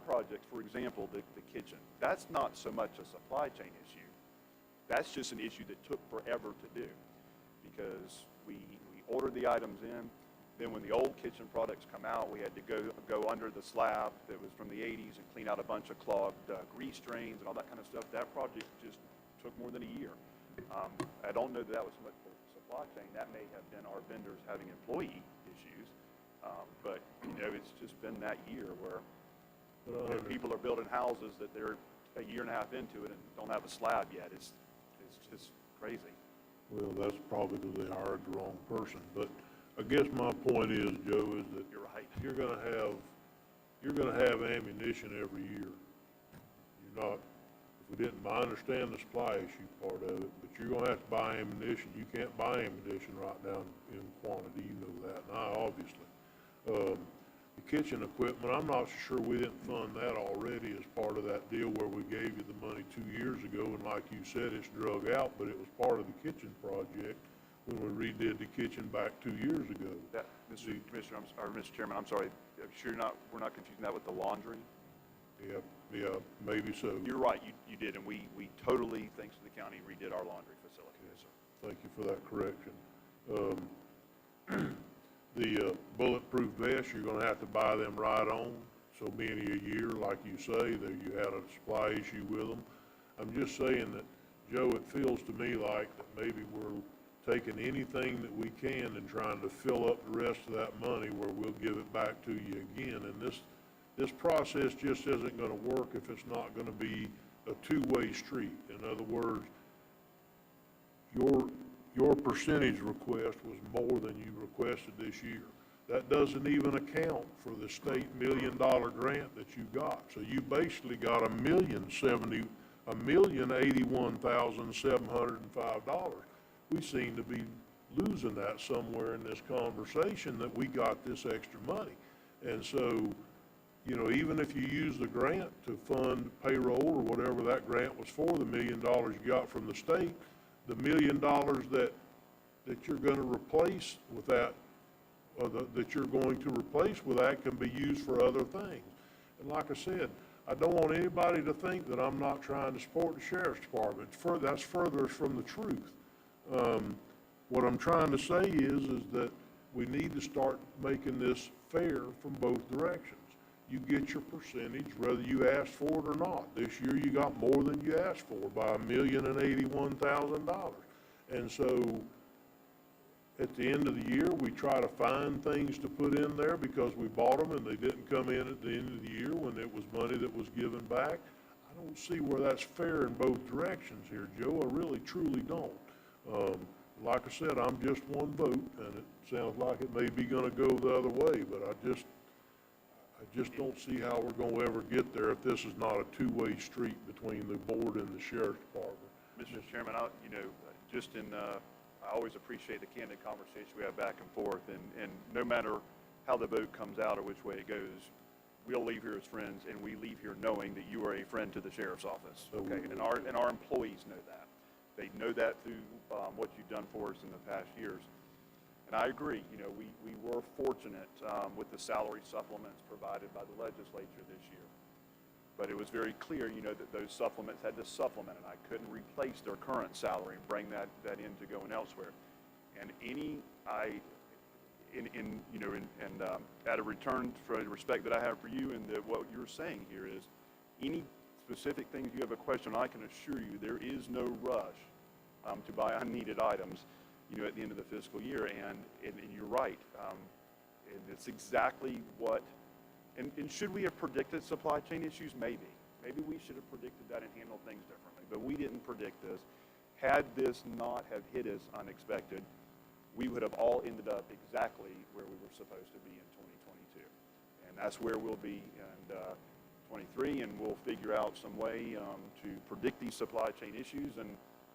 projects, for example, the kitchen, that's not so much a supply chain issue. That's just an issue that took forever to do because we ordered the items in. Then when the old kitchen products come out, we had to go under the slab that was from the 80s and clean out a bunch of clogged grease drains and all that kind of stuff. That project just took more than a year. I don't know that that was so much for supply chain. That may have been our vendors having employee issues. But, you know, it's just been that year where people are building houses that they're a year and a half into it and don't have a slab yet. It's just crazy. Well, that's probably because they hired the wrong person. But I guess my point is, Joe, is that You're right. you're gonna have ammunition every year. You're not, if we didn't, I understand the supply issue part of it, but you're gonna have to buy ammunition. You can't buy ammunition right now in quantity, you know that, and I obviously. The kitchen equipment, I'm not sure we didn't fund that already as part of that deal where we gave you the money 2 years ago, and like you said, it's drug out, but it was part of the kitchen project when we redid the kitchen back 2 years ago. That, Mr. Commissioner, Mr. Chairman, I'm sorry. Sure, we're not confusing that with the laundry. Yeah, maybe so. You're right. You did, and we totally, thanks to the county, redid our laundry facility. Yes, sir. Thank you for that correction. The bulletproof vests, you're gonna have to buy them right on, so many a year, like you say, that you had a supply issue with them. I'm just saying that, Joe, it feels to me like that maybe we're taking anything that we can and trying to fill up the rest of that money where we'll give it back to you again. And this process just isn't gonna work if it's not gonna be a two-way street. In other words, your percentage request was more than you requested this year. That doesn't even account for the state $1 million grant that you got. So you basically got $1,081,705. We seem to be losing that somewhere in this conversation that we got this extra money. And so, you know, even if you use the grant to fund payroll or whatever that grant was for, the $1 million you got from the state, the $1 million that you're going to replace with that, or that you're going to replace with that can be used for other things. And like I said, I don't want anybody to think that I'm not trying to support the sheriff's department. That's further from the truth. What I'm trying to say is that we need to start making this fair from both directions. You get your percentage whether you ask for it or not. This year you got more than you asked for by $1,081,000. And so at the end of the year, we try to find things to put in there because we bought them and they didn't come in at the end of the year when it was money that was given back. I don't see where that's fair in both directions here, Joe. I really, truly don't. like I said, I'm just one vote, and it sounds like it may be gonna go the other way, but I just don't see how we're gonna ever get there if this is not a two-way street between the board and the sheriff's department. Mr. Chairman, I always appreciate the candid conversation we have back and forth, and no matter how the vote comes out or which way it goes, we'll leave here as friends, and we leave here knowing that you are a friend to the sheriff's office, okay? And our employees know that. They know that through what you've done for us in the past years. And I agree, we were fortunate with the salary supplements provided by the legislature this year. But it was very clear, that those supplements had to supplement it. I couldn't replace their current salary and bring that into going elsewhere. And at a return for the respect that I have for you and what you're saying here is, any specific things you have a question, I can assure you there is no rush to buy unneeded items, at the end of the fiscal year. And you're right. And it's exactly what. And should we have predicted supply chain issues? Maybe. Maybe we should have predicted that and handled things differently. But we didn't predict this. Had this not have hit us unexpected, we would have all ended up exactly where we were supposed to be in 2022. And that's where we'll be in 23, and we'll figure out some way to predict these supply chain issues. And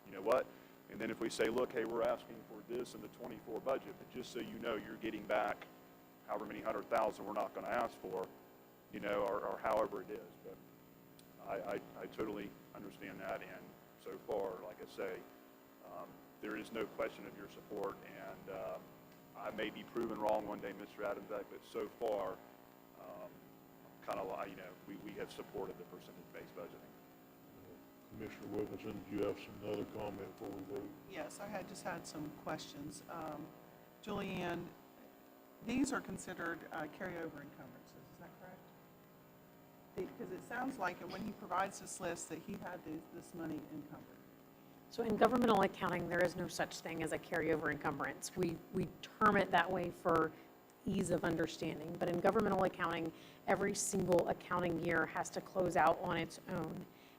you know what? And then if we say, look, hey, we're asking for this in the 24 budget, but just so you know, you're getting back however many 100,000 we're not going to ask for, or however it is. But I totally understand that, and so far, like I say, there is no question of your support, and I may be proven wrong one day, Mr. Adamczyk, but so far, we have supported the percentage-based budgeting. Commissioner Wilkinson, do you have another comment before we vote? Yes, I just had some questions. Julianne, these are considered carryover encumbrances, is that correct? Because it sounds like when he provides this list that he had this money encumbered. So in governmental accounting, there is no such thing as a carryover encumbrance. We term it that way for ease of understanding. But in governmental accounting, every single accounting year has to close out on its own.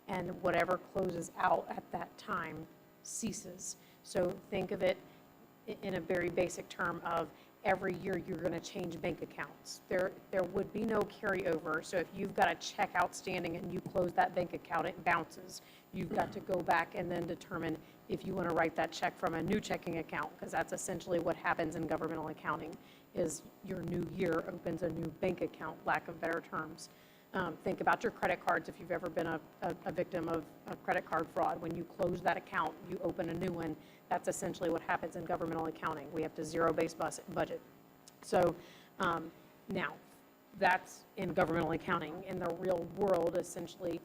And whatever closes out at that time ceases. So think of it in a very basic term of every year you're going to change bank accounts. There would be no carryover. So if you've got a check outstanding and you close that bank account, it bounces. You've got to go back and then determine if you want to write that check from a new checking account, because that's essentially what happens in governmental accounting, is your new year opens a new bank account, lack of better terms. Think about your credit cards if you've ever been a victim of credit card fraud. When you close that account, you open a new one. That's essentially what happens in governmental accounting. We have to zero-base budget. So now, that's in governmental accounting. In the real world, essentially,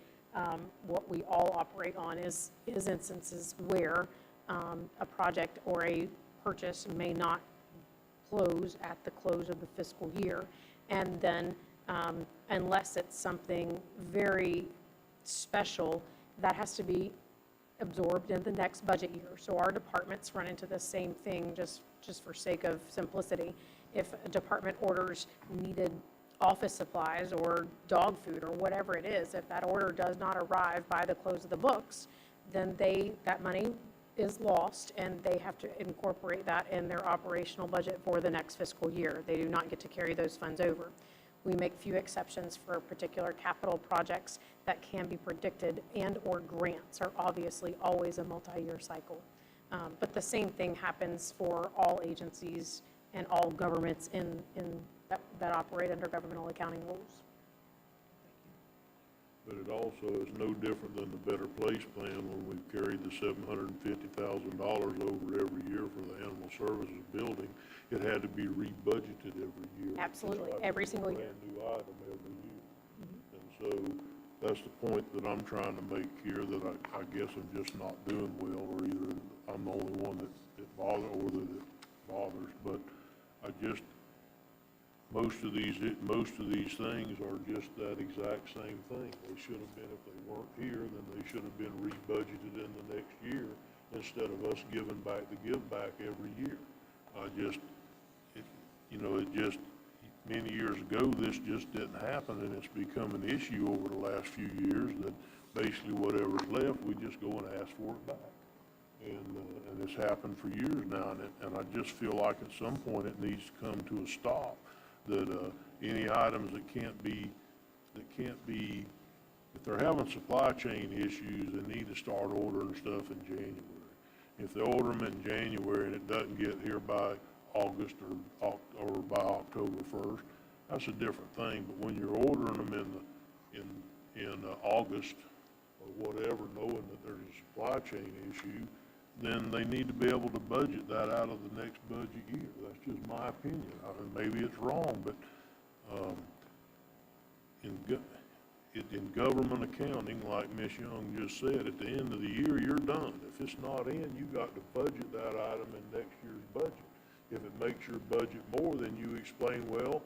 what we all operate on is instances where a project or a purchase may not close at the close of the fiscal year. And then unless it's something very special, that has to be absorbed in the next budget year. So our departments run into the same thing, just for sake of simplicity. If a department orders needed office supplies or dog food or whatever it is, if that order does not arrive by the close of the books, then that money is lost, and they have to incorporate that in their operational budget for the next fiscal year. They do not get to carry those funds over. We make few exceptions for particular capital projects that can be predicted, and or grants are obviously always a multi-year cycle. But the same thing happens for all agencies and all governments that operate under governmental accounting rules. But it also is no different than the Better Place plan when we've carried the $750,000 over every year for the animal services building. It had to be rebudgeted every year. Absolutely, every single year. Brand new item every year. And so that's the point that I'm trying to make here, that I guess I'm just not doing well, or either I'm the only one that it bothers, or that it bothers. But most of these things are just that exact same thing. They should have been, if they weren't here, then they should have been rebudgeted in the next year instead of us giving back the give back every year. Many years ago, this just didn't happen, and it's become an issue over the last few years that basically whatever's left, we just go and ask for it back. And it's happened for years now, and I just feel like at some point it needs to come to a stop, that any items that can't be, if they're having supply chain issues, they need to start ordering stuff in January. If they order them in January and it doesn't get here by August or by October 1st, that's a different thing. But when you're ordering them in August or whatever, knowing that there's a supply chain issue, then they need to be able to budget that out of the next budget year. That's just my opinion. Maybe it's wrong, but in government accounting, like Ms. Young just said, at the end of the year, you're done. If it's not in, you got to budget that item in next year's budget. If it makes your budget more, then you explain, well,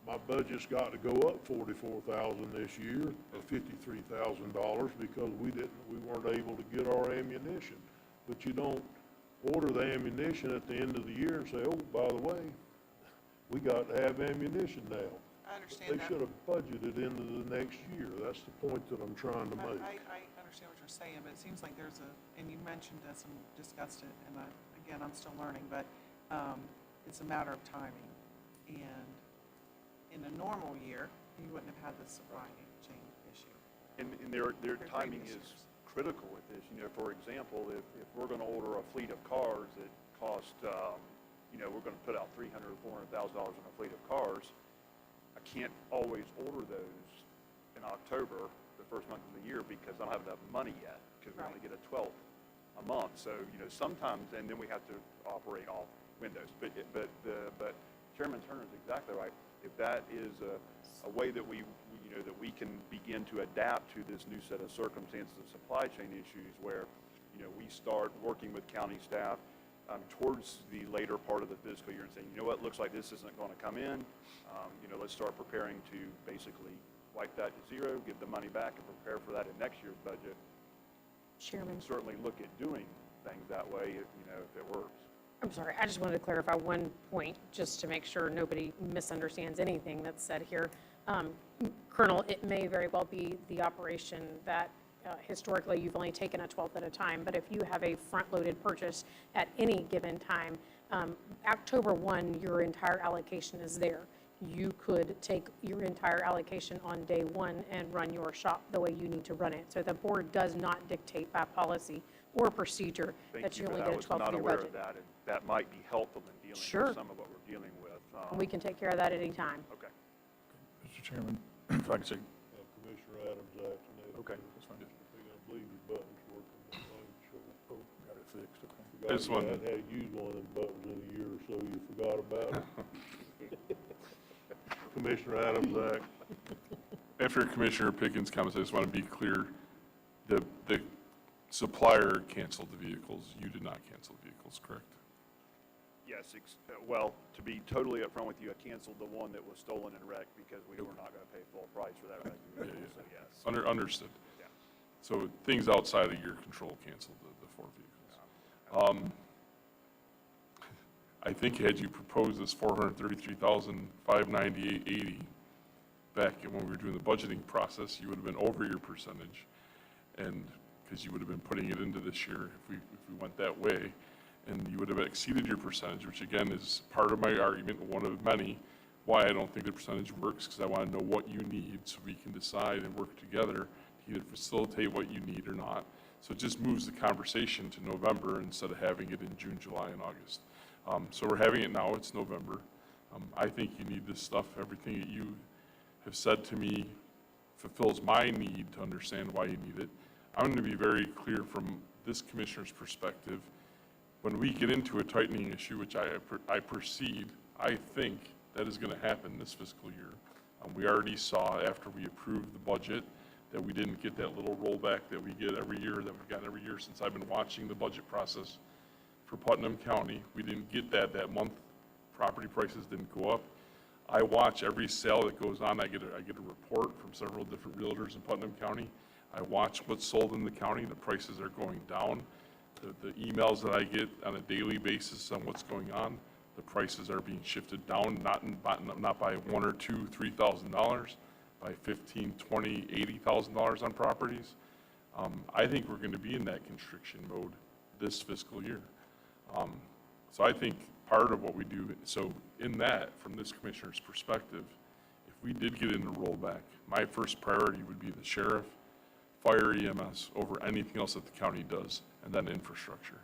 my budget's got to go up $44,000 this year, or $53,000, because we weren't able to get our ammunition. But you don't order the ammunition at the end of the year and say, oh, by the way, we got to have ammunition now. I understand They that. should have budgeted into the next year. That's the point that I'm trying to make. I understand what you're saying, but it seems like there's and you mentioned this and discussed it, and again, I'm still learning, but it's a matter of timing. And in a normal year, you wouldn't have had this supply chain issue. And their For timing previous is years. critical with this. For example, if we're going to order a fleet of cars that cost, we're going to put out $300,000 or $400,000 on a fleet of cars, I can't always order those in October, the first month of the year, because I don't have enough money yet, because we only get a 12th a month. So, sometimes, and then we have to operate off windows. But Chairman Turner is exactly right. If that is a way that we can begin to adapt to this new set of circumstances of supply chain issues, where, we start working with county staff towards the later part of the fiscal year and saying, what, looks like this isn't going to come in. Let's start preparing to basically wipe that to zero, give the money back, and prepare for that in next year's budget. Chairman. And certainly look at doing things that way, if it works. I'm sorry, I just wanted to clarify one point, just to make sure nobody misunderstands anything that's said here. Colonel, it may very well be the operation that historically you've only taken a 12th at a time, but if you have a front-loaded purchase at any given time, October 1, your entire allocation is there. You could take your entire allocation on day 1 and run your shop the way you need to run it. So the board does not dictate by policy or procedure that you only get a 12th for your I was not aware budget. of that, and that might be helpful in dealing Sure. with some of what we're dealing with. We can take care of that at any time. Okay. Mr. Chairman, if I could say, Commissioner Adams acting. Okay. that's fine. I believe your button's working. Oh, got it fixed, okay. Forgot This you one- hadn't used one of them buttons in a year or so, you forgot about it. Commissioner Adams act. After Commissioner Pickens' comments, I just want to be clear, the supplier canceled the vehicles. You did not cancel the vehicles, correct? Yes, well, to be totally upfront with you, I canceled the one that was stolen and wrecked because we were not going to pay full price for that wrecked vehicle, so yes. Understood. Yeah. So things outside of your control canceled the 4 vehicles. I think had you proposed this $433,598.80 back when we were doing the budgeting process, you would have been over your percentage, and because you would have been putting it into this year if we went that way, and you would have exceeded your percentage, which again is part of my argument, one of many, why I don't think the percentage works, because I want to know what you need so we can decide and work together to either facilitate what you need or not. So it just moves the conversation to November instead of having it in June, July, and August. So we're having it now, it's November. I think you need this stuff. Everything that you have said to me fulfills my need to understand why you need it. I'm going to be very clear from this commissioner's perspective. When we get into a tightening issue, which I proceed, I think that is going to happen this fiscal year. We already saw after we approved the budget that we didn't get that little rollback that we get every year, that we've gotten every year since I've been watching the budget process for Putnam County. We didn't get that month. Property prices didn't go up. I watch every sale that goes on. I get a report from several different realtors in Putnam County. I watch what's sold in the county. The prices are going down. The emails that I get on a daily basis on what's going on, the prices are being shifted down, not by $1,000 or $2,000, $3,000, by $15,000, $20,000, $80,000 on properties. I think we're going to be in that constriction mode this fiscal year. So I think part of what we do, so in that, from this commissioner's perspective, if we did get into rollback, my first priority would be the sheriff, fire, EMS, over anything else that the county does, and then infrastructure.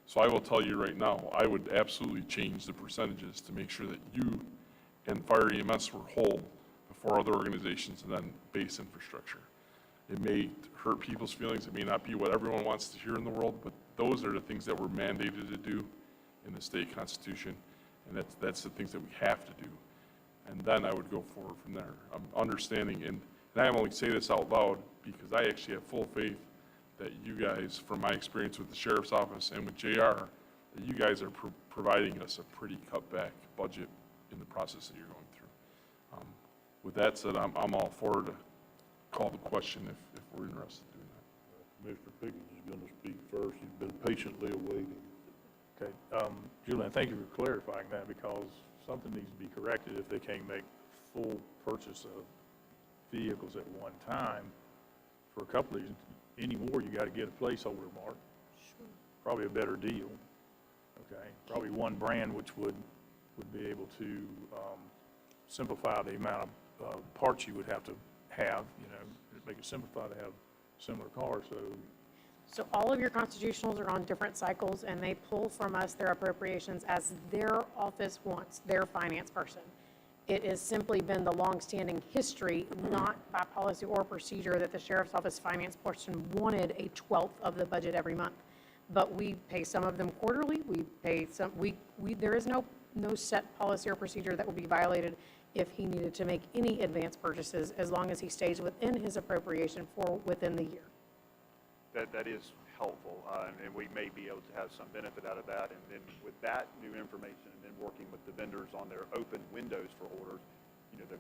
So I will tell you right now, I would absolutely change the percentages to make sure that you and fire EMS were whole before other organizations and then base infrastructure. It may hurt people's feelings, it may not be what everyone wants to hear in the world, but those are the things that we're mandated to do in the state constitution, and that's the things that we have to do. And then I would go forward from there. I'm understanding, and I only say this out loud because I actually have full faith that you guys, from my experience with the sheriff's office and with JR, that you guys are providing us a pretty cut back budget in the process that you're going through. With that said, I'm all for to call the question if we're interested in doing that. Commissioner Pickens is going to speak first. He's been patiently awaiting. Okay, Julian, thank you for clarifying that, because something needs to be corrected if they can't make full purchase of vehicles at one time. For a couple of these, anymore, you got to get a placeholder mark. Probably a better deal, okay? Probably one brand which would be able to simplify the amount of parts you would have to have, you know, make it simplify to have similar cars, so. So all of your constitutionals are on different cycles, and they pull from us their appropriations as their office wants, their finance person. It has simply been the longstanding history, not by policy or procedure, that the sheriff's office finance person wanted a 12th of the budget every month. But we pay some of them quarterly, we pay some, there is no set policy or procedure that will be violated if he needed to make any advance purchases, as long as he stays within his appropriation for within the year. That is helpful, and we may be able to have some benefit out of that. And then with that new information, and then working with the vendors on their open windows for orders, you know, the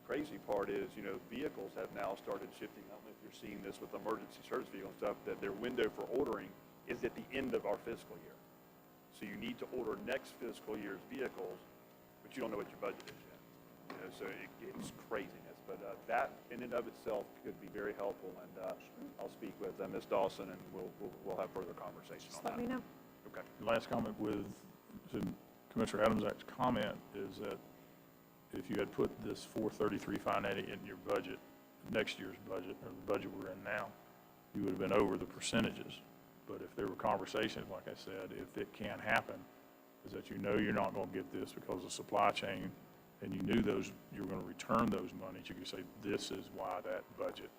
crazy part is, you know, vehicles have now started shifting. I don't know if you're seeing this with emergency service vehicle and stuff, that their window for ordering is at the end of our fiscal year. So you need to order next fiscal year's vehicles, but you don't know what your budget is yet. You know, so it's craziness. But that in and of itself could be very helpful, and I'll speak with Ms. Dawson, and we'll have further conversation Just on let that. me know. Okay. The last comment to Commissioner Adams' comment is that if you had put this 433,590 in your budget, next year's budget, or the budget we're in now, you would have been over the percentages. But if there were conversations, like I said, if it can't happen, is that you know you're not going to get this because of supply chain, and you knew you were going to return those monies, you could say, this is why that budget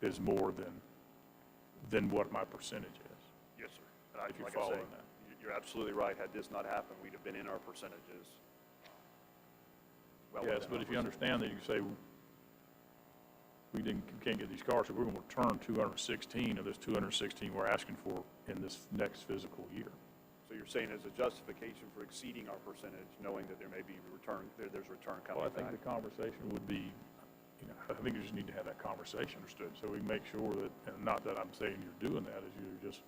is more than what my percentage is. Yes, sir. And If you're like I say, following that. you're absolutely right. Had this not happened, we'd have been in our percentages. Well Yes, within but our if you understand that, you can say, we can't get these cars, so we're going to return 216 of this 216 we're asking for in this next fiscal year. So you're saying as a justification for exceeding our percentage, knowing that there may be there's return coming Well, I back? think the conversation would be, you know, I think you just need to have that conversation, understood, so we make sure that, and not that I'm saying you're doing that, is you're just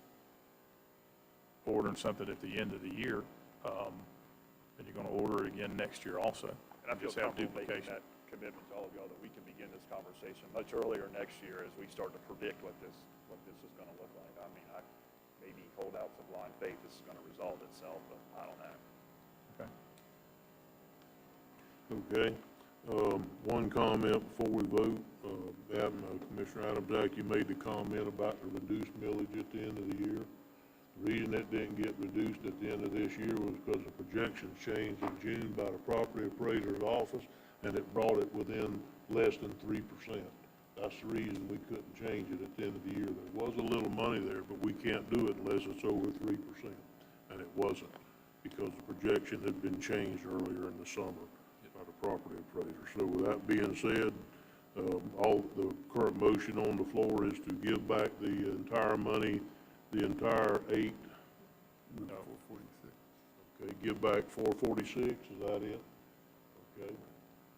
ordering something at the end of the year, and you're gonna order it again next year also. And I feel Just have comfortable making duplication. that commitment to all of y'all that we can begin this conversation much earlier next year as we start to predict what this is gonna look like. I mean, I maybe hold out some blind faith this is gonna resolve itself, but I don't know. Okay. Okay. One comment before we vote. Commissioner Adams, you made the comment about the reduced millage at the end of the year. The reason it didn't get reduced at the end of this year was because the projections changed in June by the property appraiser's office, and it brought it within less than 3%. That's the reason we couldn't change it at the end of the year. There was a little money there, but we can't do it unless it's over 3%. And it wasn't, because the projection had been changed earlier in the summer by the property appraiser. So with that being said, all the current motion on the floor is to give back the entire money, the entire 446. Okay, give back 446, is that it? Okay.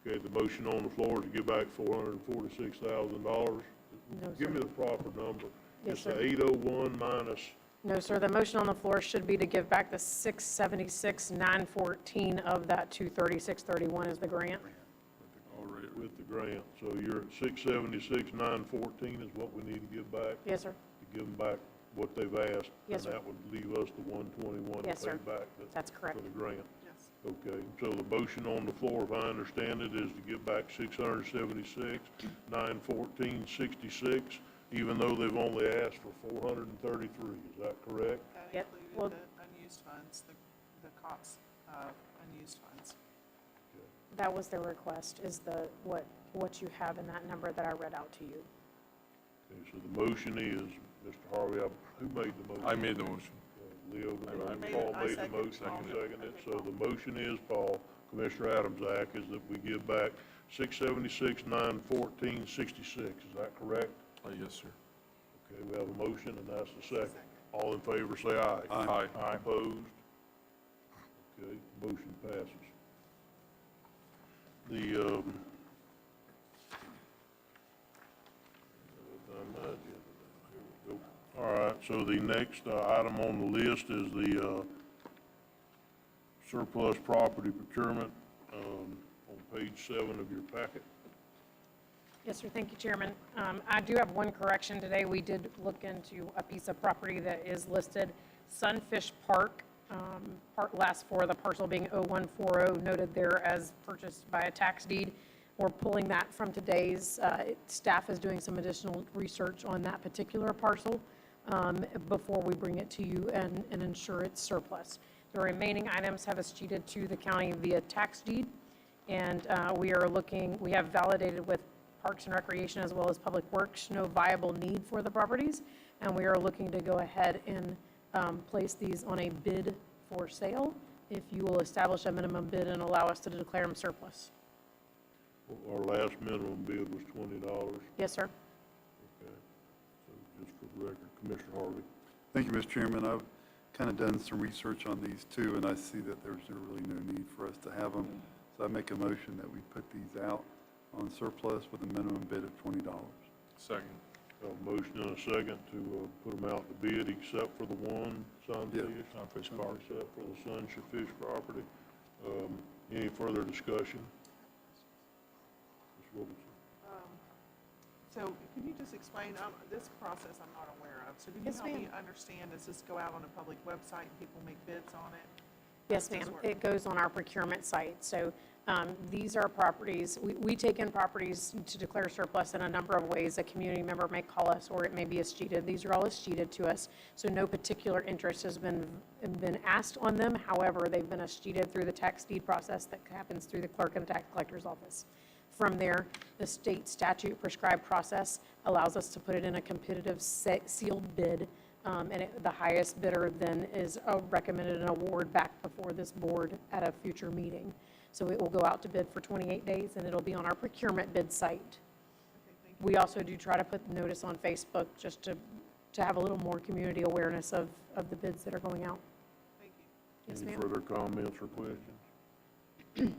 Okay, the motion on the floor is to give back $446,000. No, Give sir. me the proper number. Yes, It's sir. the 801 minus, No, sir, the motion on the floor should be to give back the 676,914 of that 236,31 is the grant. already with the grant. So you're at 676,914 is what we need to give back, Yes, sir. to give them back what they've asked. Yes, sir. And that would leave us the 121 to Yes, sir. pay back. That's correct. For the grant. Yes. Okay, so the motion on the floor, if I understand it, is to get back 676, 914.66, even though they've only asked for 433. Is that correct? That Yep. Well- included the unused funds, the costs of unused funds. That was their request, is what you have in that number that I read out to you. Okay, so the motion is, Mr. Harvey, who made the motion? I made the motion. Leo, I Paul made it. I made the second. motion, Paul. you seconded it. So the motion is, Paul, Commissioner Adams' act is that we give back 676, 914.66. Is that correct? Yes, sir. Okay, we have a motion, and that's the second. All in favor, say aye. Aye. Aye. Opposed? Okay, motion passes. The, all right, so the next item on the list is the surplus property procurement on page 7 of your packet. Yes, sir. Thank you, Chairman. I do have one correction today. We did look into a piece of property that is listed, Sunfish Park, last four, the parcel being 0140, noted there as purchased by a tax deed. We're pulling that from today's, staff is doing some additional research on that particular parcel before we bring it to you and ensure it's surplus. The remaining items have escheated to the county via tax deed, and we have validated with Parks and Recreation as well as Public Works no viable need for the properties, and we are looking to go ahead and place these on a bid for sale if you will establish a minimum bid and allow us to declare them surplus. Our last minimum bid was $20. Yes, sir. Okay, so just for the record, Commissioner Harvey. Thank you, Mr. Chairman. I've kind of done some research on these too, and I see that there's really no need for us to have them. So I make a motion that we put these out on surplus with a minimum bid of $20. Second. A motion and a second to put them out to bid except for the one, Sunfish. Sunfish Park. Except for the Sunfish property. Any further discussion? Ms. Wilkinson? So can you just explain, this process I'm not aware of, so can you Yes, help me ma'am. understand, does this go out on a public website and people make bids on it? Yes, How does ma'am. this work? It goes on our procurement site. So these are properties, we take in properties to declare surplus in a number of ways. A community member may call us, or it may be escheated. These are all escheated to us, so no particular interest has been asked on them. However, they've been escheated through the tax deed process that happens through the clerk and tax collector's office. From there, the state statute prescribed process allows us to put it in a competitive sealed bid, and the highest bidder then is recommended an award back before this board at a future meeting. So it will go out to bid for 28 days, and it'll be on our procurement bid site. Okay, thank you. We also do try to put notice on Facebook just to have a little more community awareness of the bids that are going out. Thank you. Yes, Any ma'am. further comments or questions? I do.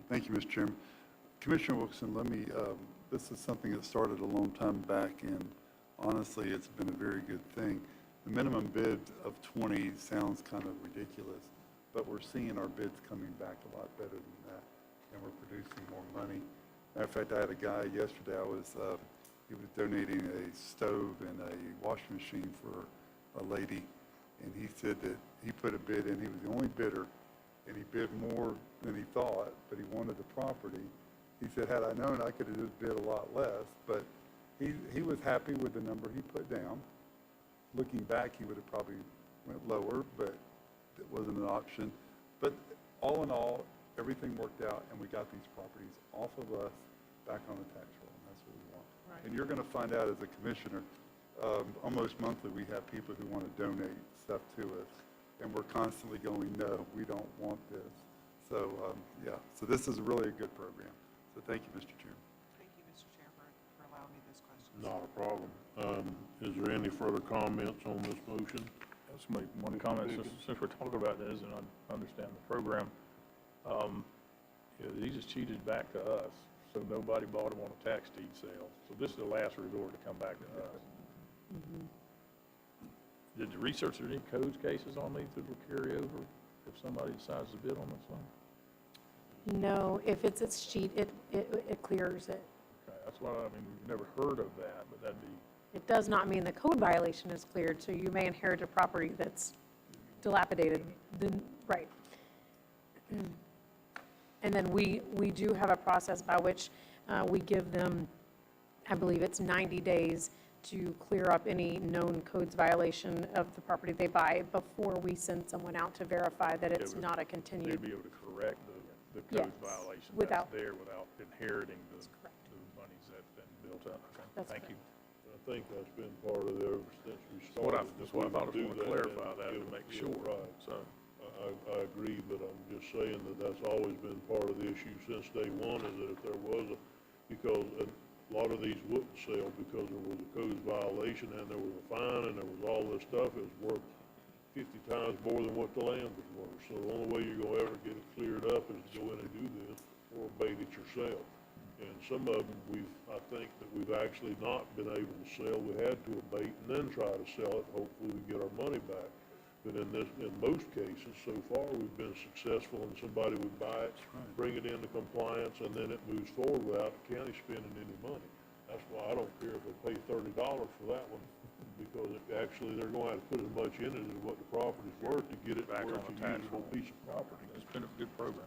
Thank you, Mr. Chairman. Commissioner Wilkinson, this is something that started a long time back, and honestly, it's been a very good thing. The minimum bid of 20 sounds kind of ridiculous, but we're seeing our bids coming back a lot better than that, and we're producing more money. Matter of fact, I had a guy yesterday, he was donating a stove and a washing machine for a lady, and he said that he put a bid in, he was the only bidder, and he bid more than he thought, but he wanted the property. He said, had I known, I could have just bid a lot less, but he was happy with the number he put down. Looking back, he would have probably went lower, but it wasn't an option. But all in all, everything worked out, and we got these properties off of us back on the tax roll, and that's what we want. Right. And you're going to find out as a commissioner, almost monthly, we have people who want to donate stuff to us, and we're constantly going, no, we don't want this. So, yeah, so this is really a good program. So thank you, Mr. Chairman. Thank you, Mr. Chair, for allowing me this question. Not a problem. Is there any further comments on this motion? Just make one comment, since we're talking about this and I understand the program. These is cheated back to us, so nobody bought them on a tax deed sale. So this is the last resort to come back to us. Did the research, are there any codes cases on these that will carry over if somebody decides to bid on this one? No, if it's a sheet, it clears it. Okay, that's why, I mean, we've never heard of that, but that'd be It does not mean the code violation is cleared, so you may inherit a property that's dilapidated, then, right. And then we do have a process by which we give them, I believe it's 90 days to clear up any known codes violation of the property they buy before we send someone out to verify that it's not a They'd continued. be able to correct the code Yes, violation without- that's there without inheriting the correct. monies that's been built up. Okay, That's thank you. I think that's been part of it ever since we That's what I, started. that's what I thought, I just want to Do clarify and that to give- make yeah, sure, Right. so. I agree, but I'm just saying that that's always been part of the issue since day one, is that if there was because a lot of these wouldn't sell because there was a codes violation and there was a fine and there was all this stuff, it was worth 50 times more than what the land was worth. So the only way you're gonna ever get it cleared up is to go in and do this or abate it yourself. And some of them, I think that we've actually not been able to sell. We had to abate and then try to sell it, hopefully we get our money back. But in most cases, so far, we've been successful, and somebody would buy it, bring it into compliance, and then it moves forward without the county spending any money. That's why I don't care if they pay $30 for that one, because actually, they're going to have to put as much in it as what the property's worth to get it Back where on it's the a tax usable piece of property. It's been a good program.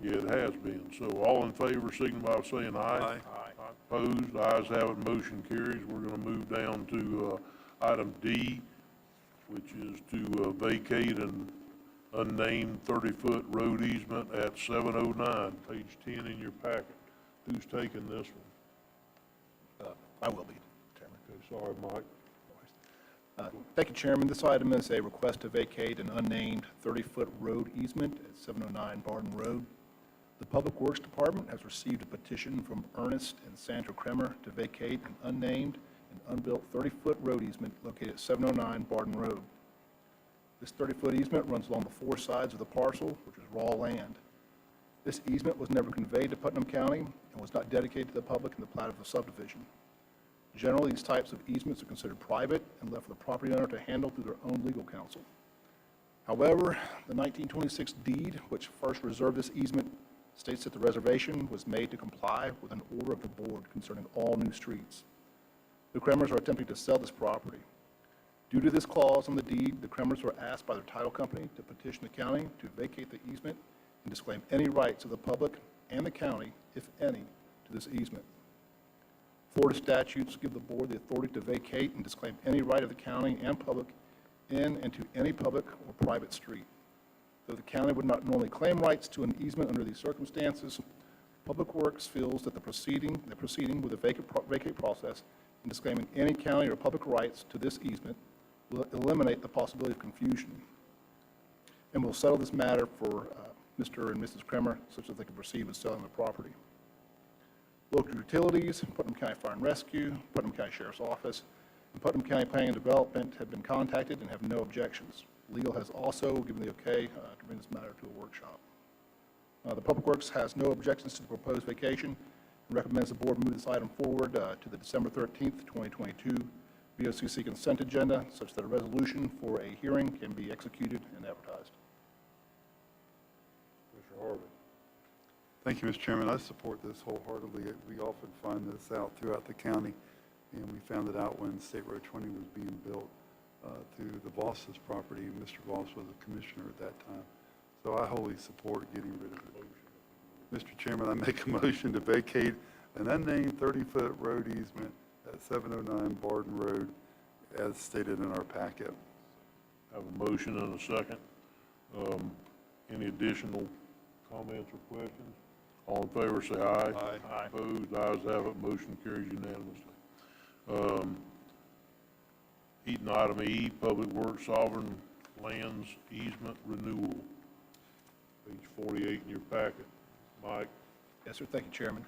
Yeah, it has been. So all in favor, signify by saying aye. Aye. Opposed, ayes have it, motion carries. We're going to move down to item D, which is to vacate an unnamed 30-foot road easement at 709, page 10 in your packet. Who's taking this one? I will be, Chairman. Okay, sorry, Mike. Thank you, Chairman. This item is a request to vacate an unnamed 30-foot road easement at 709 Barton Road. The Public Works Department has received a petition from Ernest and Sandra Kremer to vacate an unnamed and unbuilt 30-foot road easement located at 709 Barton Road. This 30-foot easement runs along the four sides of the parcel, which is raw land. This easement was never conveyed to Putnam County and was not dedicated to the public in the plat of the subdivision. Generally, these types of easements are considered private and left for the property owner to handle through their own legal counsel. However, the 1926 deed, which first reserved this easement, states that the reservation was made to comply with an order of the board concerning all new streets. The Kremers are attempting to sell this property. Due to this clause on the deed, the Kremers were asked by their title company to petition the county to vacate the easement and disclaim any rights of the public and the county, if any, to this easement. Florida statutes give the board the authority to vacate and disclaim any right of the county and public in and to any public or private street. Though the county would not normally claim rights to an easement under these circumstances, Public Works feels that the proceeding with the vacate process and disclaiming any county or public rights to this easement will eliminate the possibility of confusion and will settle this matter for Mr. and Mrs. Kremer such that they can proceed with selling the property. Local utilities, Putnam County Fire and Rescue, Putnam County Sheriff's Office, and Putnam County Planning and Development have been contacted and have no objections. Legal has also given the okay to bring this matter to a workshop. The Public Works has no objections to the proposed vacation and recommends the board move this item forward to the December 13th, 2022 BOCC consent agenda such that a resolution for a hearing can be executed and advertised. Mr. Harvey. Thank you, Mr. Chairman. I support this wholeheartedly. We often find this out throughout the county, and we found it out when State Road 20 was being built through the Voss's property. Mr. Voss was a commissioner at that time. So I wholly support getting rid of it. Mr. Chairman, I make a motion to vacate an unnamed 30-foot road easement at 709 Barton Road as stated in our packet. Have a motion and a second. Any additional comments or questions? All in favor, say aye. Aye. Opposed, ayes have it, motion carries unanimously. Eaton item E, Public Works Sovereign Lands Easement Renewal, page 48 in your packet. Mike? Yes, sir. Thank you, Chairman.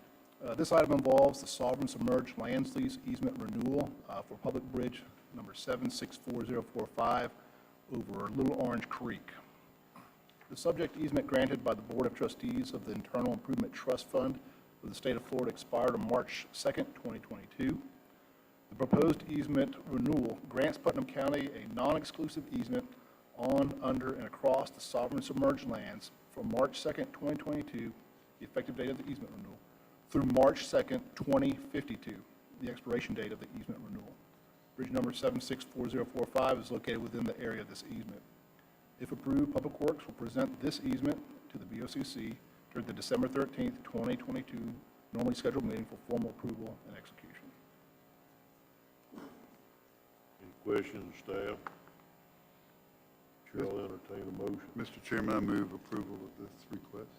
This item involves the Sovereign Submerged Lands Lease Easement Renewal for Public Bridge number 764045 over Little Orange Creek. The subject easement granted by the Board of Trustees of the Internal Improvement Trust Fund of the State of Florida expired on March 2nd, 2022. The proposed easement renewal grants Putnam County a non-exclusive easement on, under, and across the sovereign submerged lands from March 2nd, 2022, the effective date of the easement renewal, through March 2nd, 2052, the expiration date of the easement renewal. Bridge number 764045 is located within the area of this easement. If approved, Public Works will present this easement to the BOCC during the December 13th, 2022 normally scheduled meeting for formal approval and execution. Any questions, staff? Chair will entertain a motion. Mr. Chairman, I move approval of this request.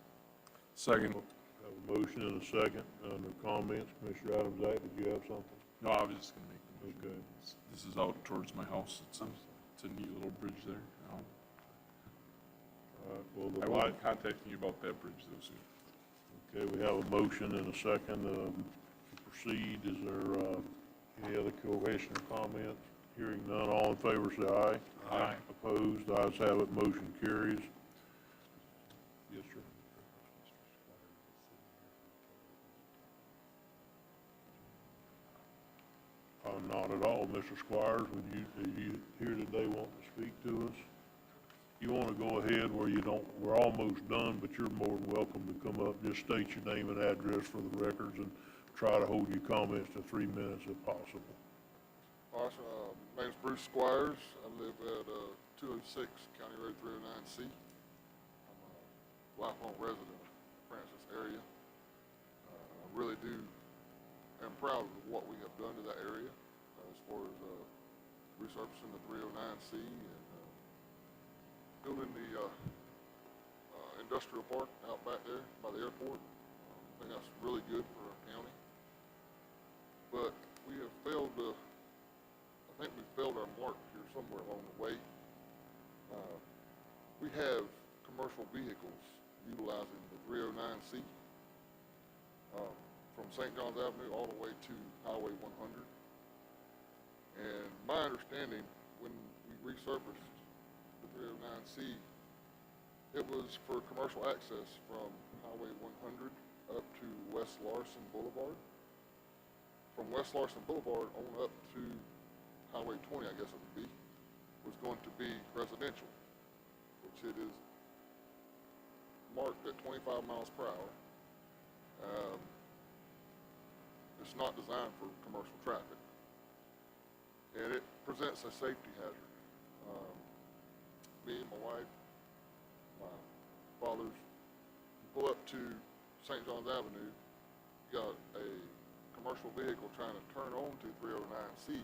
Second. Have a motion and a second. Under comments, Commissioner Adams-Act, did you have something? No, I was just gonna make the motion. Okay. This is out towards my house. It's a neat little bridge there. All right, well, I the will light, be contacting you about that bridge though soon. okay, we have a motion and a second to proceed. Is there any other question or comments? Hearing none, all in favor say aye. Aye. Opposed, ayes have it, motion carries. Yes, sir. Not at all, Mr. Squires. Are you here today wanting to speak to us? You want to go ahead where you don't, we're almost done, but you're more than welcome to come up. Just state your name and address for the records and try to hold your comments to 3 minutes if possible. Awesome. My name's Bruce Squires. I live at 206 County Road 309C. I'm a lifelong resident of the Francis area. I really am proud of what we have done to that area as far as resurfacing the 309C and building the industrial park out back there by the airport. I think that's really good for our county. But we have failed to I think we failed our mark here somewhere along the way. We have commercial vehicles utilizing the 309C from St. John's Avenue all the way to Highway 100. And my understanding, when we resurfaced the 309C, it was for commercial access from Highway 100 up to West Larson Boulevard. From West Larson Boulevard on up to Highway 20, I guess it would be, was going to be residential, which it is marked at 25 miles per hour. It's not designed for commercial traffic, and it presents a safety hazard. Me and my wife, my father's, pull up to St. John's Avenue, you got a commercial vehicle trying to turn onto 309C.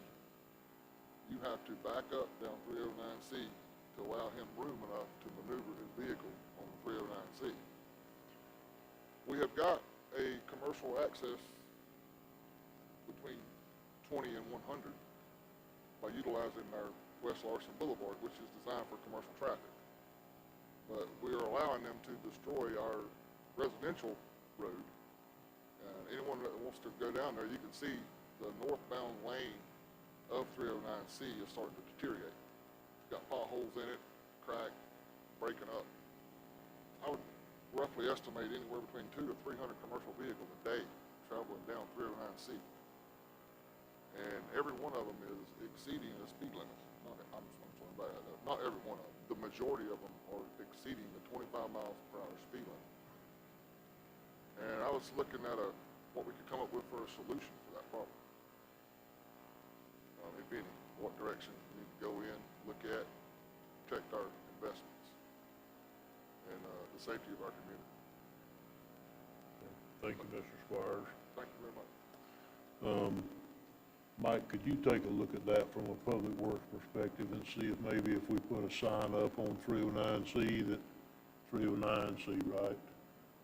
You have to back up down 309C to allow him room enough to maneuver his vehicle on 309C. We have got a commercial access between 20 and 100 by utilizing our West Larson Boulevard, which is designed for commercial traffic. But we are allowing them to destroy our residential road. Anyone that wants to go down there, you can see the northbound lane of 309C is starting to deteriorate. It's got potholes in it, cracked, breaking up. I would roughly estimate anywhere between 200 to 300 commercial vehicles a day traveling down 309C. And every one of them is exceeding the speed limit. Not every one of them. The majority of them are exceeding the 25 miles per hour speed limit. And I was looking at what we could come up with for a solution for that problem. If any, what direction we need to go in, look at, protect our investments, and the safety of our community. Thank you, Mr. Squires. Thank you very much. Mike, could you take a look at that from a public works perspective and see if maybe if we put a sign up on 309C that 309C, right?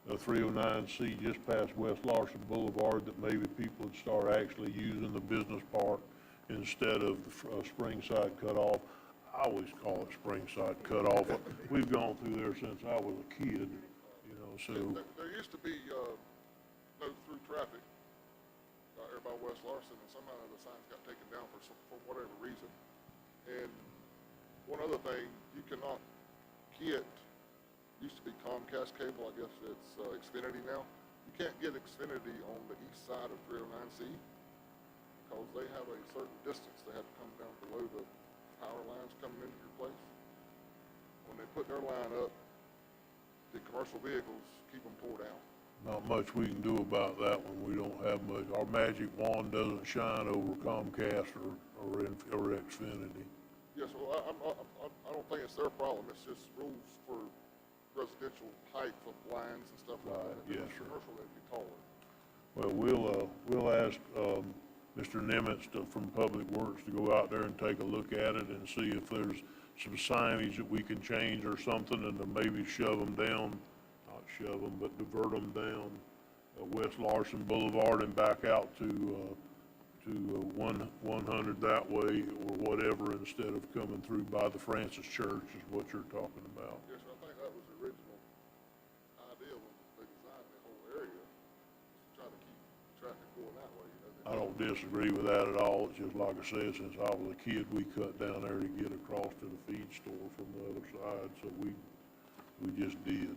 309C just past West Larson Boulevard, that maybe people would start actually using the business park instead of the Springside Cutoff. I always call it Springside Cutoff. We've gone through there since I was a kid, you know, so. There used to be no through traffic out here by West Larson, and somehow the signs got taken down for whatever reason. And one other thing, you cannot get, used to be Comcast cable, I guess it's Xfinity now. You can't get Xfinity on the east side of 309C because they have a certain distance. They have to come down below the power lines coming into your place. When they put their line up, the commercial vehicles keep them tore down. Not much we can do about that one. We don't have much. Our magic wand doesn't shine over Comcast or or Xfinity. Yes, well, I don't think it's their problem, it's just rules for residential height of lines and stuff like that. Right, yes, sir. Commercial, they'd be taller. Well, we'll ask, Mr. Nimitz from Public Works to go out there and take a look at it and see if there's some signage that we can change or something, and to maybe shove them down, not shove them, but divert them down West Larson Boulevard and back out to 100 that way or whatever, instead of coming through by the Francis Church is what you're talking about. Yes, sir, I think that was the original idea when they designed the whole area, try to keep traffic going that way, you know. I don't disagree with that at all. It's just like I said, since I was a kid, we cut down there to get across to the feed store from the other side, so we just did,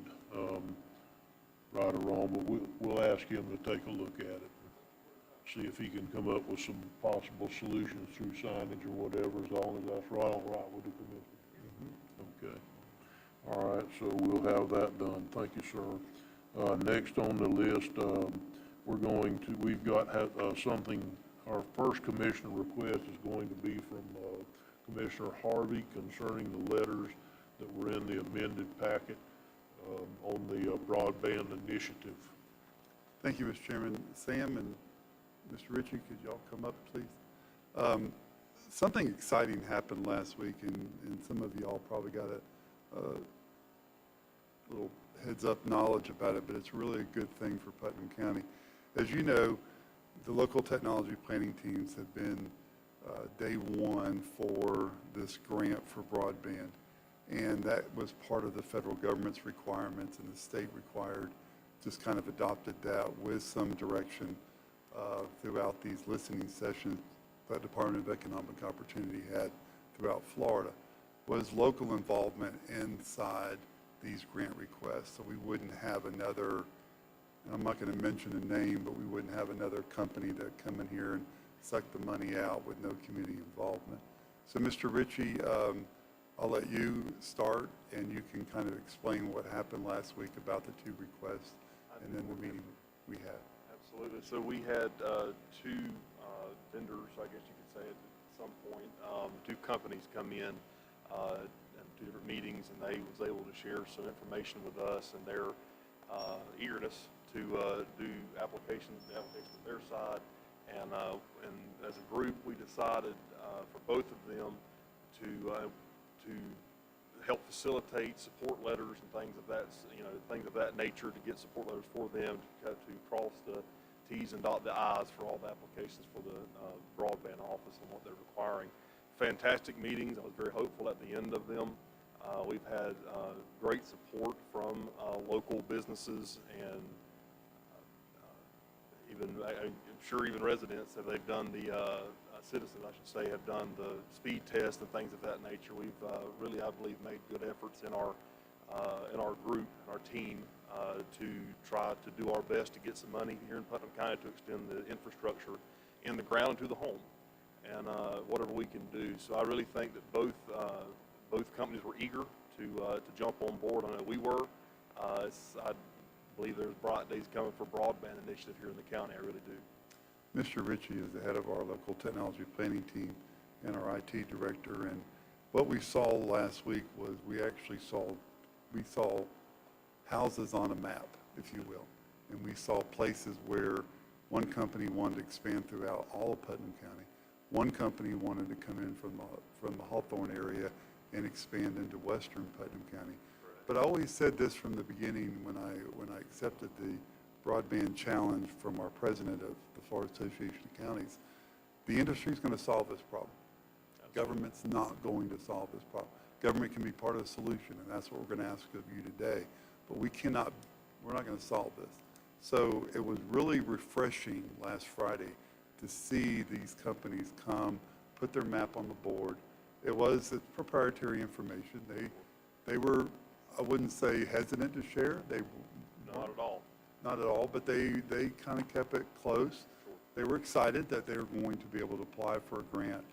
right or wrong, but we'll ask him to take a look at it. See if he can come up with some possible solutions through signage or whatever, as long as that's right with the commission. Okay. All right, so we'll have that done. Thank you, sir. Next on the list, we've got something, our first commissioner request is going to be from Commissioner Harvey concerning the letters that were in the amended packet on the broadband initiative. Thank you, Mr. Chairman. Sam and Mr. Ritchie, could y'all come up, please? Something exciting happened last week, and some of y'all probably got a little heads-up knowledge about it, but it's really a good thing for Putnam County. As you know, the local technology planning teams have been day one for this grant for broadband, and that was part of the federal government's requirements, and the state required, just kind of adopted that with some direction throughout these listening sessions that Department of Economic Opportunity had throughout Florida, was local involvement inside these grant requests. So we wouldn't have another, and I'm not going to mention a name, but we wouldn't have another company that come in here and suck the money out with no community involvement. So Mr. Ritchie, I'll let you start, and you can kind of explain what happened last week about the two requests and then the meeting we had. Absolutely. So we had two vendors, I guess you could say, at some point, two companies come in and two different meetings, and they was able to share some information with us and their eagerness to do applications on their side. And as a group, we decided for both of them to help facilitate support letters and things of that nature, to get support letters for them to cross the T's and dot the I's for all the applications for the broadband office and what they're requiring. Fantastic meetings. I was very hopeful at the end of them. We've had great support from local businesses, and I'm sure even residents, have they've done the citizens, I should say, have done the speed test and things of that nature. We've really, I believe, made good efforts in our group, our team, to try to do our best to get some money here in Putnam County to extend the infrastructure in the ground to the home, and whatever we can do. So I really think that both companies were eager to jump on board. I know we were. I believe there's bright days coming for broadband initiative here in the county. I really do. Mr. Ritchie is the head of our local technology planning team and our IT director, and what we saw last week was we saw houses on a map, if you will, and we saw places where one company wanted to expand throughout all of Putnam County. One company wanted to come in from the Hawthorne area and expand into western Putnam County. But I always said this from the beginning when I accepted the broadband challenge from our president of the Florida Association of Counties. The industry is going to solve this problem. Government's not going to solve this problem. Government can be part of the solution, and that's what we're going to ask of you today. But we're not going to solve this. So it was really refreshing last Friday to see these companies come, put their map on the board. It's proprietary information. They were, I wouldn't say hesitant to share. Not at all. Not at all, but they kind of kept it close. They were excited that they were going to be able to apply for a grant,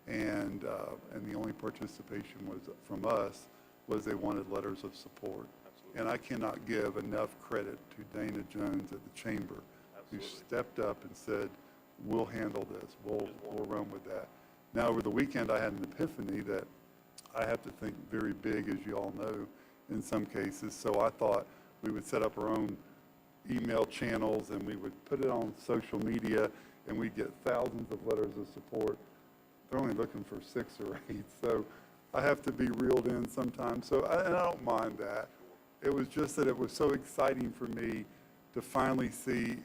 and the only participation from us was they wanted letters of support. Absolutely. And I cannot give enough credit to Dana Jones at the chamber, Absolutely. who stepped up and said, "We'll handle this. We'll run with that." Now, over the weekend, I had an epiphany that I have to think very big, as you all know, in some cases. So I thought we would set up our own email channels and we would put it on social media and we'd get thousands of letters of support. They're only looking for 6 or 8, so I have to be reeled in sometimes. So, and I don't mind that. It was just that it was so exciting for me to finally see,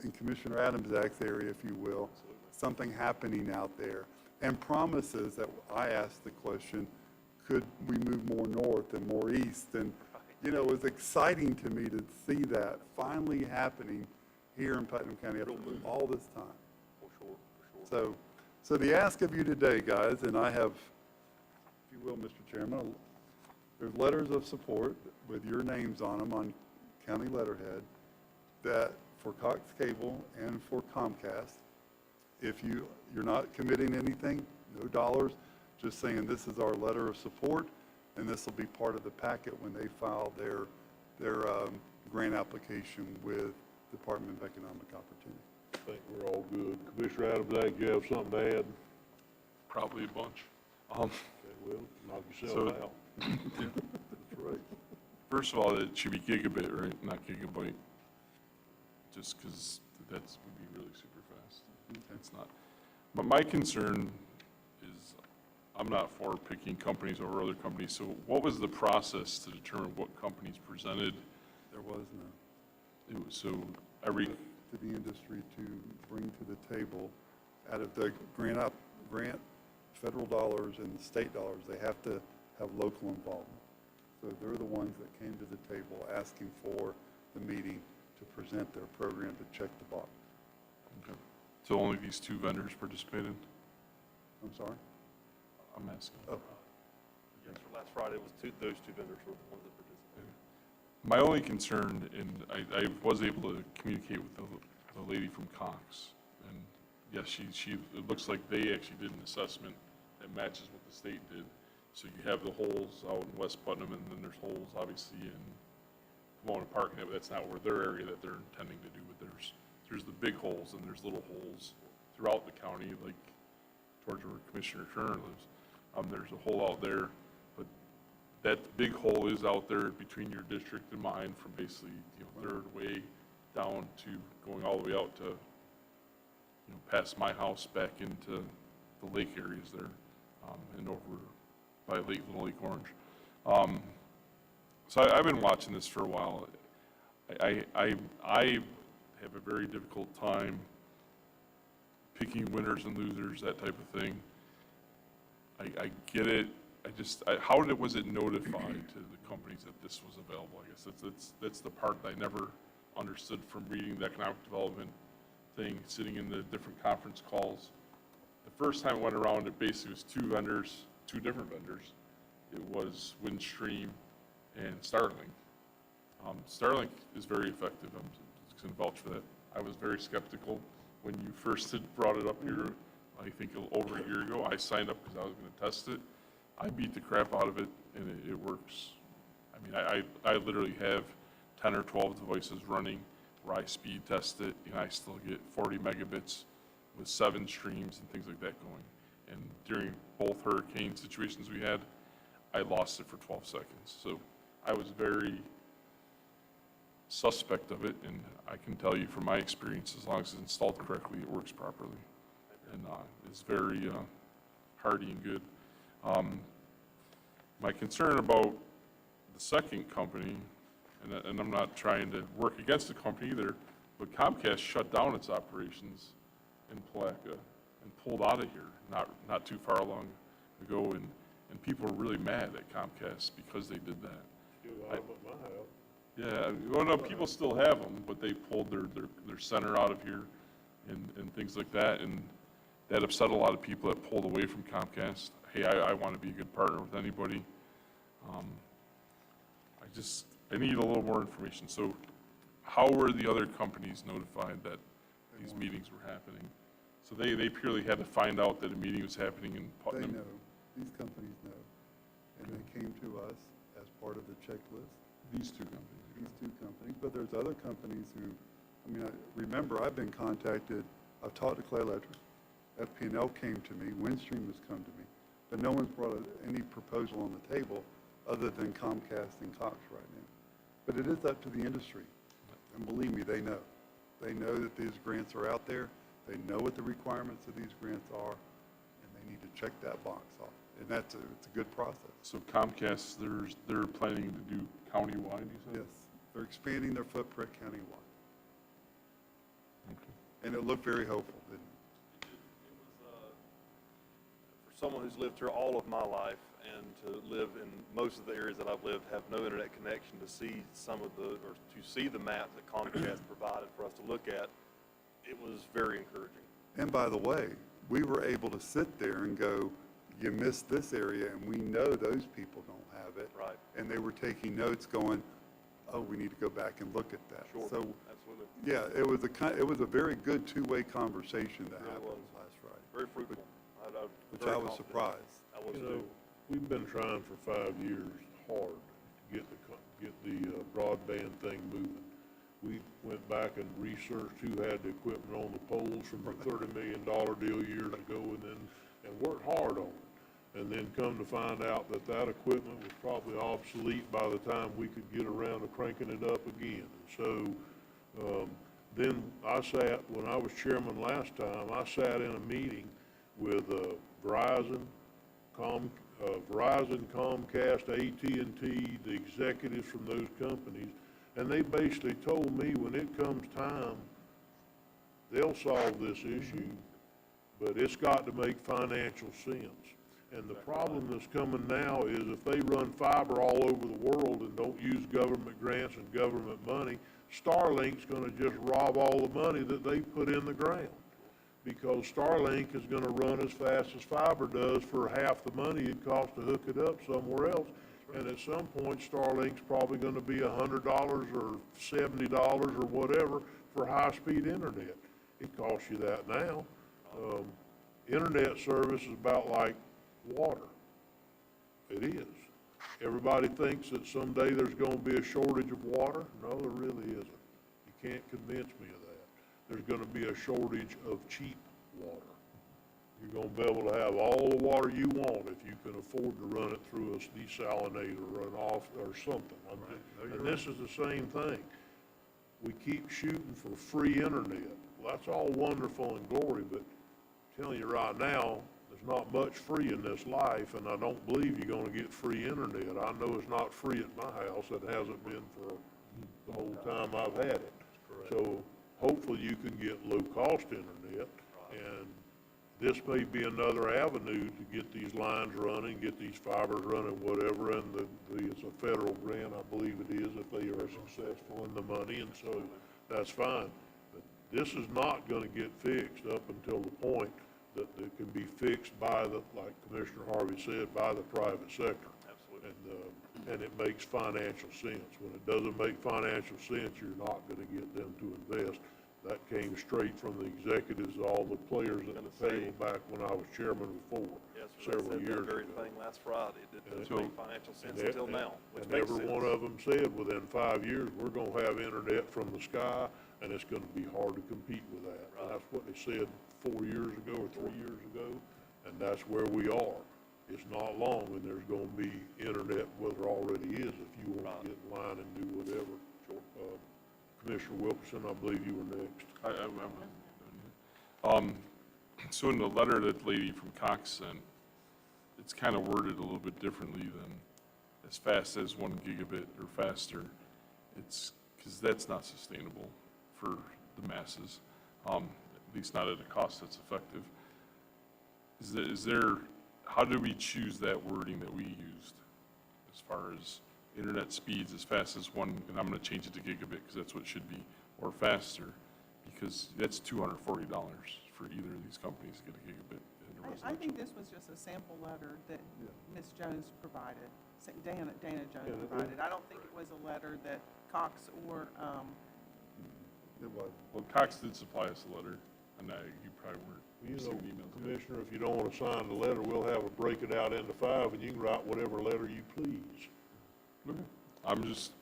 in Commissioner Adams' area, if you will, something happening out there. And promises that I asked the question, could we move more north and more east? And, you know, it was exciting to me to see that finally happening here in Putnam County after all this time. For sure. So the ask of you today, guys, and I have, if you will, Mr. Chairman, there's letters of support with your names on them on county letterhead that for Cox Cable and for Comcast, if you're not committing anything, no dollars, just saying this is our letter of support, and this will be part of the packet when they file their grant application with Department of Economic Opportunity. I think we're all good. Commissioner Adams, I think you have something to add? Probably a bunch. Okay, well, knock yourself So- out. That's right. First of all, it should be gigabit, right, not gigabyte, just because would be really super fast. It's not. But my concern is, I'm not for picking companies over other companies, so what was the process to determine what companies presented? There was no. It was, so every, To the industry to bring to the table, out of the grant, federal dollars and state dollars, they have to have local involvement. So they're the ones that came to the table asking for the meeting to present their program to check the box. okay. So only these 2 vendors participated? I'm sorry? I'm asking. Oh. Yes, for last Friday, it was those two vendors were the ones that participated. My only concern, and I was able to communicate with the lady from Cox, and yes, she, it looks like they actually did an assessment that matches what the state did. So you have the holes out in West Putnam, and then there's holes obviously in Pomona Park, but that's not where their area that they're intending to do, but there's the big holes, and there's little holes throughout the county, like towards where Commissioner Turner lives. There's a hole out there, but that big hole is out there between your district and mine from basically, Third Way down to going all the way out to, past my house back into the lake areas there, and over by Little Lake Orange. So I've been watching this for a while. I have a very difficult time picking winners and losers, that type of thing. I get it. How was it notified to the companies that this was available? I guess that's the part that I never understood from reading the economic development thing, sitting in the different conference calls. The first time it went around, it basically was 2 vendors, 2 different vendors. It was Windstream and Starlink. Starlink is very effective. I'm just going to vouch for that. I was very skeptical when you first had brought it up here, I think over a year ago. I signed up because I was going to test it. I beat the crap out of it, and it works. I mean, I literally have 10 or 12 devices running where I speed test it, and I still get 40 megabits with 7 streams and things like that going. And during both hurricane situations we had, I lost it for 12 seconds. So I was very suspect of it, and I can tell you from my experience, as long as it's installed correctly, it works properly. And it's very hardy and good. My concern about the second company, and I'm not trying to work against the company either, but Comcast shut down its operations in Palatka and pulled out of here not too far long ago, and people were really mad at Comcast because they did that. Still got them at my house. Yeah, well, no, people still have them, but they pulled their center out of here and things like that, and that upset a lot of people that pulled away from Comcast. Hey, I want to be a good partner with anybody. I need a little more information. So how were the other companies notified that these meetings were happening? So they purely had to find out that a meeting was happening in They Putnam? know, these companies know, and they came to us as part of the checklist. These 2 companies? These 2 companies, but there's other companies who, remember, I've been contacted, I've talked to Clay Electric, FP&L came to me, Windstream has come to me, but no one's brought any proposal on the table other than Comcast and Cox right now. But it is up to the industry, and believe me, they know. They know that these grants are out there, they know what the requirements of these grants are, and they need to check that box off. And it's a good process. So Comcast, they're planning to do countywide, you said? Yes, they're expanding their footprint countywide. Okay. And it looked very hopeful, didn't it? For someone who's lived here all of my life and to live in most of the areas that I've lived, have no internet connection, to see to see the map that Comcast provided for us to look at, it was very encouraging. And by the way, we were able to sit there and go, you missed this area, and we know those people don't have it. Right. And they were taking notes going, oh, we need to go back and look at that. Sure, So, absolutely. yeah, it was a very good two-way conversation that Really happened was. last Friday. Very fruitful. Which I was surprised. I was You know, too. we've been trying for 5 years hard to get the broadband thing moving. We went back and researched who had the equipment on the poles from the $30 million deal years ago and worked hard on it. And then come to find out that equipment was probably obsolete by the time we could get around to cranking it up again. And so, then when I was chairman last time, I sat in a meeting with Verizon, Comcast, AT&T, the executives from those companies, and they basically told me when it comes time, they'll solve this issue, but it's got to make financial sense. And the problem that's coming now is if they run fiber all over the world and don't use government grants and government money, Starlink's going to just rob all the money that they put in the ground. Because Starlink is going to run as fast as fiber does for half the money it costs to hook it up somewhere else. And at some point, Starlink's probably going to be $100 or $70 or whatever for high-speed internet. It costs you that now. Internet service is about like water. It is. Everybody thinks that someday there's going to be a shortage of water. No, there really isn't. You can't convince me of that. There's going to be a shortage of cheap water. You're going to be able to have all the water you want if you can afford to run it through a desalinator or an off or something. And this is the same thing. We keep shooting for free internet. Well, that's all wonderful and glory, but I'm telling you right now, there's not much free in this life, and I don't believe you're going to get free internet. I know it's not free at my house. It hasn't been for the whole time I've had it. So hopefully you can get low-cost internet, and this may be another avenue to get these lines running, get these fibers running, whatever, and it's a federal grant, I believe it is, if they are successful in the money, and so that's fine. But this is not going to get fixed up until the point that it can be fixed by like Commissioner Harvey said, by the private sector. Absolutely. And it makes financial sense. When it doesn't make financial sense, you're not going to get them to invest. That came straight from the executives, all the players at the table back when I was chairman before, several years ago. Very thing last Friday. It didn't make financial sense And until now. Which And makes every sense. one of them said, within 5 years, we're going to have internet from the sky, and it's going to be hard to compete with that. And that's what they said 4 years ago or 3 years ago, and that's where we are. It's not long, and there's going to be internet, well, there already is, if you want to get in line and do whatever. Commissioner Wilkerson, I believe you were next. So in the letter that lady from Cox sent, it's kind of worded a little bit differently than as fast as 1 gigabit or faster. It's because that's not sustainable for the masses, at least not at a cost that's effective. Is there, how do we choose that wording that we used as far as internet speeds as fast as 1, and I'm going to change it to gigabit because that's what it should be, or faster, because that's $240 for either of these companies to get a gigabit in a I residential. think this was just a sample letter that Ms. Jones provided, Dana Jones provided. I don't think it was a letter that Cox or, It was. Well, Cox did supply us a letter, and you probably weren't You know, receiving emails. Commissioner, if you don't want to sign the letter, we'll have it break it out into 5, and you can write whatever letter you please. Okay. I'm just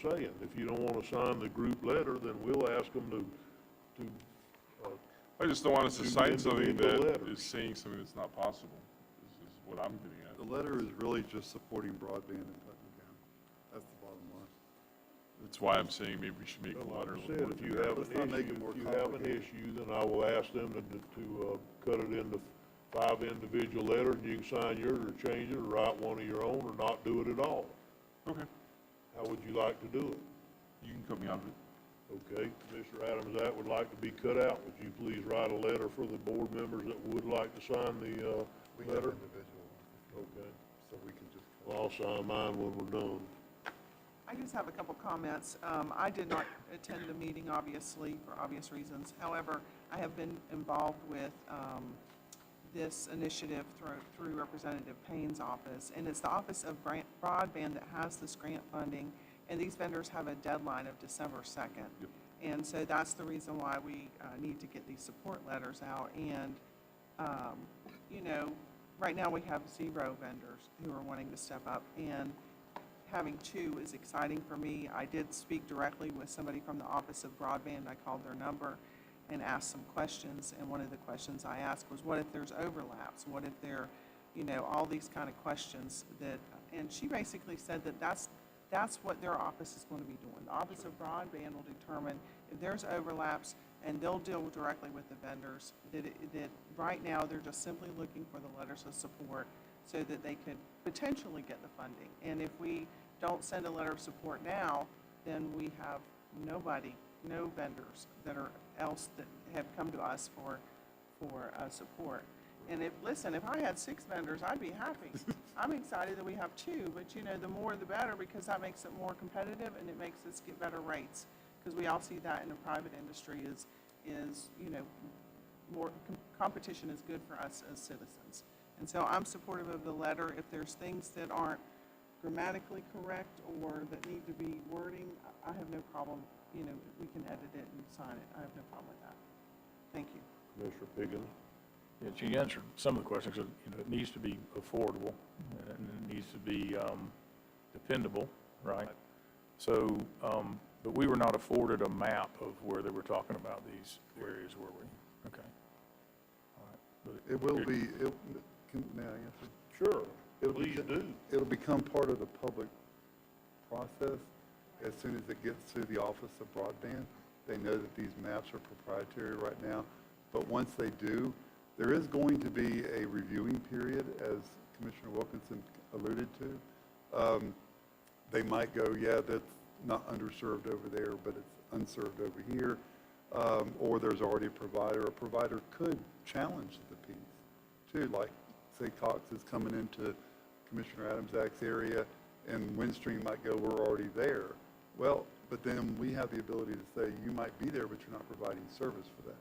saying, if you don't want to sign the group letter, then we'll ask them to I just don't want us to To sign something individual that letters. is saying something that's not possible, is what I'm getting at. The letter is really just supporting broadband in Putnam County. That's the bottom line. That's why I'm saying maybe we should make the Well, letter a like I little said, more if you have Let's not an make it issue, more if you have an complicated. issue, then I will ask them to cut it into 5 individual letters, and you can sign yours or change it, or write one of your own, or not do it at all. Okay, How would you like to do it? you can cut me out of it. Okay, Commissioner Adams, that would like to be cut out. Would you please write a letter for the board members that would like to sign the We have letter? individual ones, Okay, so we can just. well, I'll sign mine when we're done. I just have a couple comments. I did not attend the meeting, obviously, for obvious reasons. However, I have been involved with this initiative through Representative Payne's office, and it's the Office of Broadband that has this grant funding, and these vendors have a deadline of December 2nd. And so that's the reason why we need to get these support letters out. And, you know, right now we have 0 vendors who are wanting to step up, and having 2 is exciting for me. I did speak directly with somebody from the Office of Broadband. I called their number and asked some questions, and one of the questions I asked was, what if there's overlaps? What if there, you know, all these kind of questions that, and she basically said that that's what their office is going to be doing. The Office of Broadband will determine if there's overlaps, and they'll deal directly with the vendors. That right now, they're just simply looking for the letters of support so that they could potentially get the funding. And if we don't send a letter of support now, then we have nobody, no vendors that are else that have come to us for support. And listen, if I had 6 vendors, I'd be happy. I'm excited that we have 2, but you know, the more the better, because that makes it more competitive and it makes us get better rates. Because we all see that in the private industry is you know, more competition is good for us as citizens. And so I'm supportive of the letter. If there's things that aren't grammatically correct or that need to be wording, I have no problem, you know, we can edit it and sign it. I have no problem with that. Thank you. Commissioner Pickens? Yeah, she answered some of the questions. You know, it needs to be affordable, and it needs to be dependable, right? So, but we were not afforded a map of where they were talking about these areas, were we? Okay. All right. But It will be, may I answer? Sure, It'll be- please do. It'll become part of the public process as soon as it gets to the Office of Broadband. They know that these maps are proprietary right now, but once they do, there is going to be a reviewing period, as Commissioner Wilkinson alluded to. They might go, yeah, that's not underserved over there, but it's unserved over here. Or there's already a provider. A provider could challenge the piece too, like say Cox is coming into Commissioner Adams-Ack's area and Windstream might go, we're already there. Well, but then we have the ability to say, you might be there, but you're not providing service for that.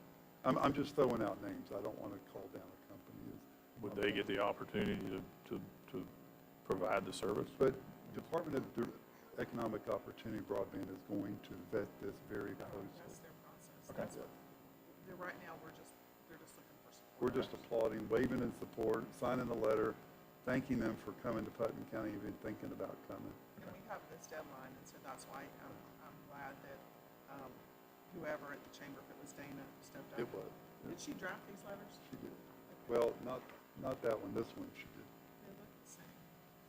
I'm just throwing out names. I don't want to call down a company. would they get the opportunity to provide the service? But Department of Economic Opportunity Broadband is going to vet this very That's closely. their process. Okay. Right now, they're just looking for support. We're just applauding, waving in support, signing the letter, thanking them for coming to Putnam County, even thinking about coming. And we have this deadline, and so that's why I'm glad that whoever at the chamber, if it was Dana, stepped up. It was. Did she draft these letters? She did. Well, not that one, this one she did. They look the same.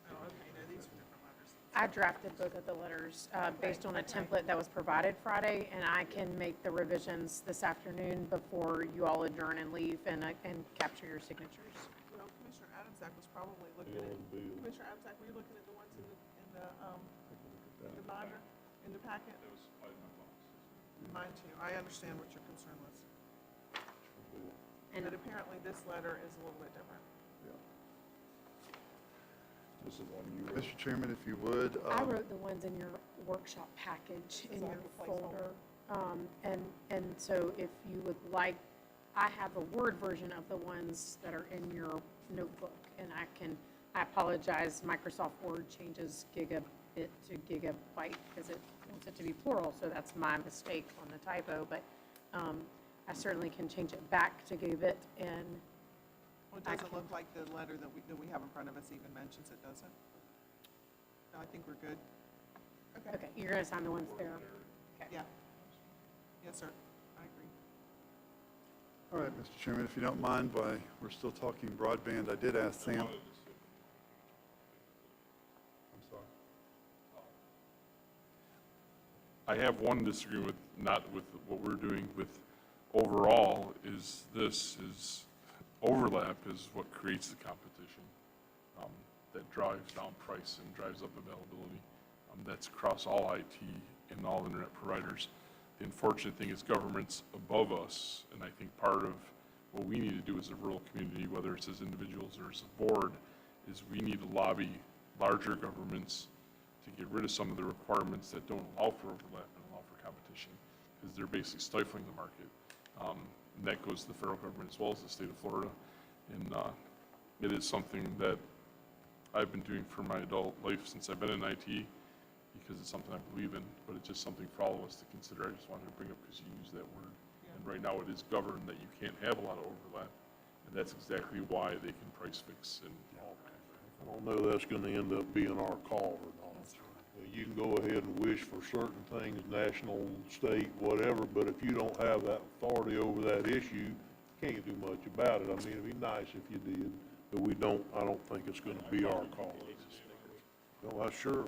Oh, okay, no, these are different letters. I drafted both of the letters based on a template that was provided Friday, and I can make the revisions this afternoon before you all adjourn and leave and capture your signatures. Well, Commissioner Adamsack was probably looking at, Commissioner Adamsack, were you looking at the ones in the binder, in the packet? Mine too. I understand what your concern was. And But apparently this letter is a little bit different. This is one you Mr. Chairman, if you would. I wrote the ones in your workshop package in Is that your the placeholder? folder. And so if you would like, I have a Word version of the ones that are in your notebook. And I apologize, Microsoft Word changes gigabit to gigabyte because it wants it to be plural, so that's my mistake on the typo. But I certainly can change it back to gigabit and Well, it I doesn't can- look like the letter that we have in front of us even mentions it, does it? No, I think we're good. okay, you're going to sign the ones there. Okay. Yeah. Yes, sir. I agree. All right, Mr. Chairman, if you don't mind, while we're still talking broadband, I did ask Sam. I'm sorry. I have one disagreement with, not with what we're doing with overall, is this, is overlap is what creates the competition, that drives down price and drives up availability. That's across all IT and all internet providers. The unfortunate thing is governments above us, and I think part of what we need to do as a rural community, whether it's as individuals or as a board, is we need to lobby larger governments to get rid of some of the requirements that don't allow for overlap and allow for competition, because they're basically stifling the market. And that goes to the federal government as well as the state of Florida. And it is something that I've been doing for my adult life since I've been in IT, because it's something I believe in, but it's just something for all of us to consider. I just wanted to bring up because you used that word. And right now it is governed that you can't have a lot of overlap, and that's exactly why they can price fix and all. I don't know that's gonna end up being our call or not. You can go ahead and wish for certain things, national, state, whatever, but if you don't have that authority over that issue, you can't do much about it. I mean, it'd be nice if you did, but we don't, I don't think it's gonna be our call. No, I sure,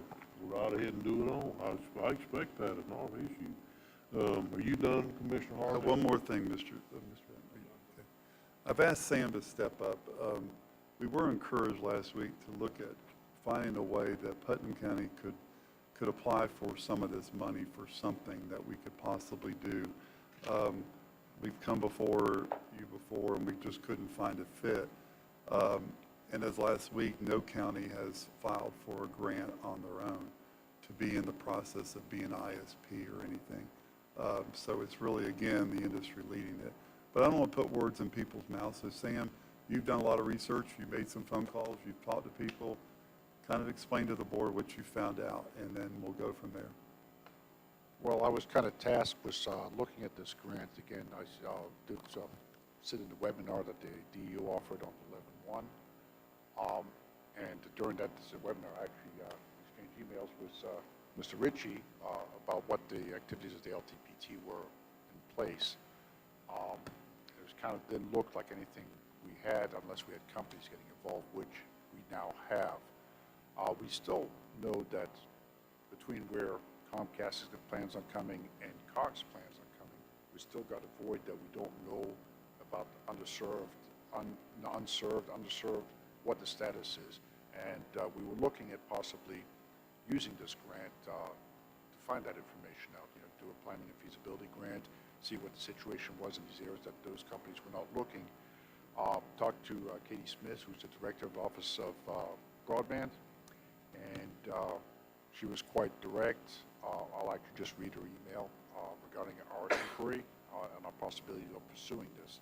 go right ahead and do it on. I expect that, it's not an issue. Are you done, Commissioner Hart? One more thing, Mr. I've asked Sam to step up. We were encouraged last week to look at finding a way that Putnam County could apply for some of this money for something that we could possibly do. We've come before you before, and we just couldn't find a fit. And as last week, no county has filed for a grant on their own to be in the process of being ISP or anything. So it's really, again, the industry leading it. But I don't want to put words in people's mouths. So Sam, you've done a lot of research, you've made some phone calls, you've talked to people. Kind of explain to the board what you found out, and then we'll go from there. Well, I was kind of tasked with looking at this grant again. I did sit in the webinar that the DEO offered on 11/1. And during that webinar, I actually exchanged emails with Mr. Ritchie about what the activities of the LTPT were in place. It was kind of didn't look like anything we had unless we had companies getting involved, which we now have. We still know that between where Comcast plans on coming and Cox plans on coming, we still got a void that we don't know about underserved, underserved, what the status is. And we were looking at possibly using this grant to find that information out, do a planning and feasibility grant, see what the situation was in these areas that those companies were not looking. Talked to Katie Smith, who's the director of the Office of Broadband, and she was quite direct. I'll actually just read her email regarding our inquiry and our possibility of pursuing this.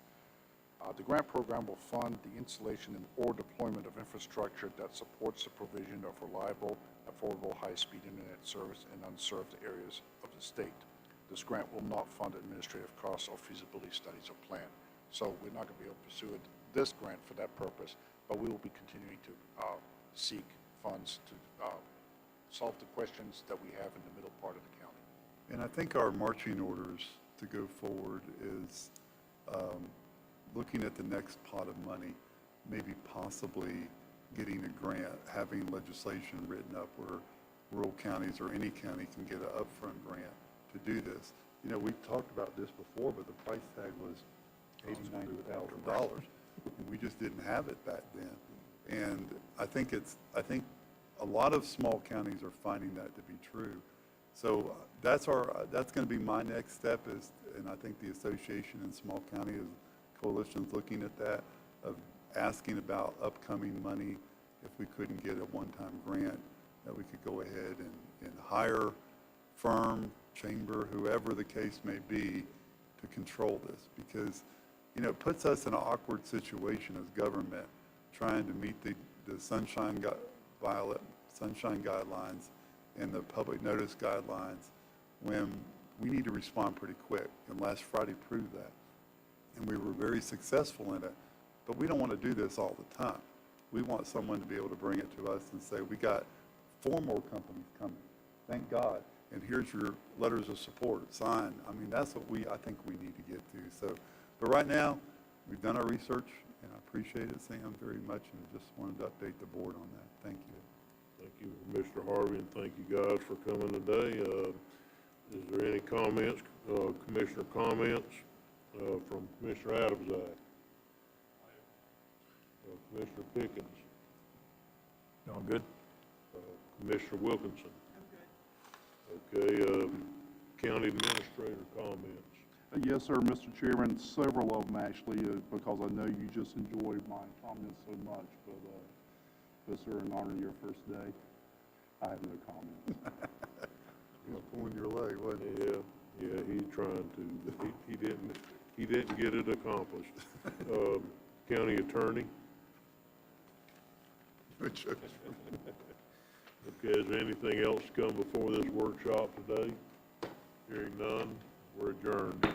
The grant program will fund the installation and or deployment of infrastructure that supports the provision of reliable, affordable, high-speed internet service in unserved areas of the state. This grant will not fund administrative costs or feasibility studies or plan. So we're not going to be able to pursue this grant for that purpose, but we will be continuing to seek funds to solve the questions that we have in the middle part of the county. And I think our marching orders to go forward is looking at the next pot of money, maybe possibly getting a grant, having legislation written up where rural counties or any county can get an upfront grant to do this. We've talked about this before, but the price tag was $80,000, $90,000. And we just didn't have it back then. And I think a lot of small counties are finding that to be true. So that's going to be my next step and I think the association in small county coalition is looking at that, of asking about upcoming money. If we couldn't get a one-time grant, that we could go ahead and hire firm, chamber, whoever the case may be, to control this, because it puts us in an awkward situation as government trying to meet the sunshine guidelines and the public notice guidelines when we need to respond pretty quick, and last Friday proved that. And we were very successful in it, but we don't want to do this all the time. We want someone to be able to bring it to us and say, we got 4 more companies coming, thank God, and here's your letters of support, sign. I mean, that's what I think we need to get to. So, but right now, we've done our research, and I appreciate it, Sam, very much, and just wanted to update the board on that. Thank you. Thank you, Mr. Harvey, and thank you guys for coming today. Is there any comments, commissioner comments, from Commissioner Adams? Commissioner Pickens? No, I'm good. Commissioner Wilkinson? I'm good. Okay, county administrator comments? Yes, sir, Mr. Chairman, several of them actually, because I know you just enjoyed my comments so much, but sir, in honor of your first day, I have no comments. He was pulling your leg, wasn't he? Yeah, he's trying to, he didn't get it accomplished. County attorney? Okay, is there anything else to come before this workshop today? Hearing none, we're adjourned.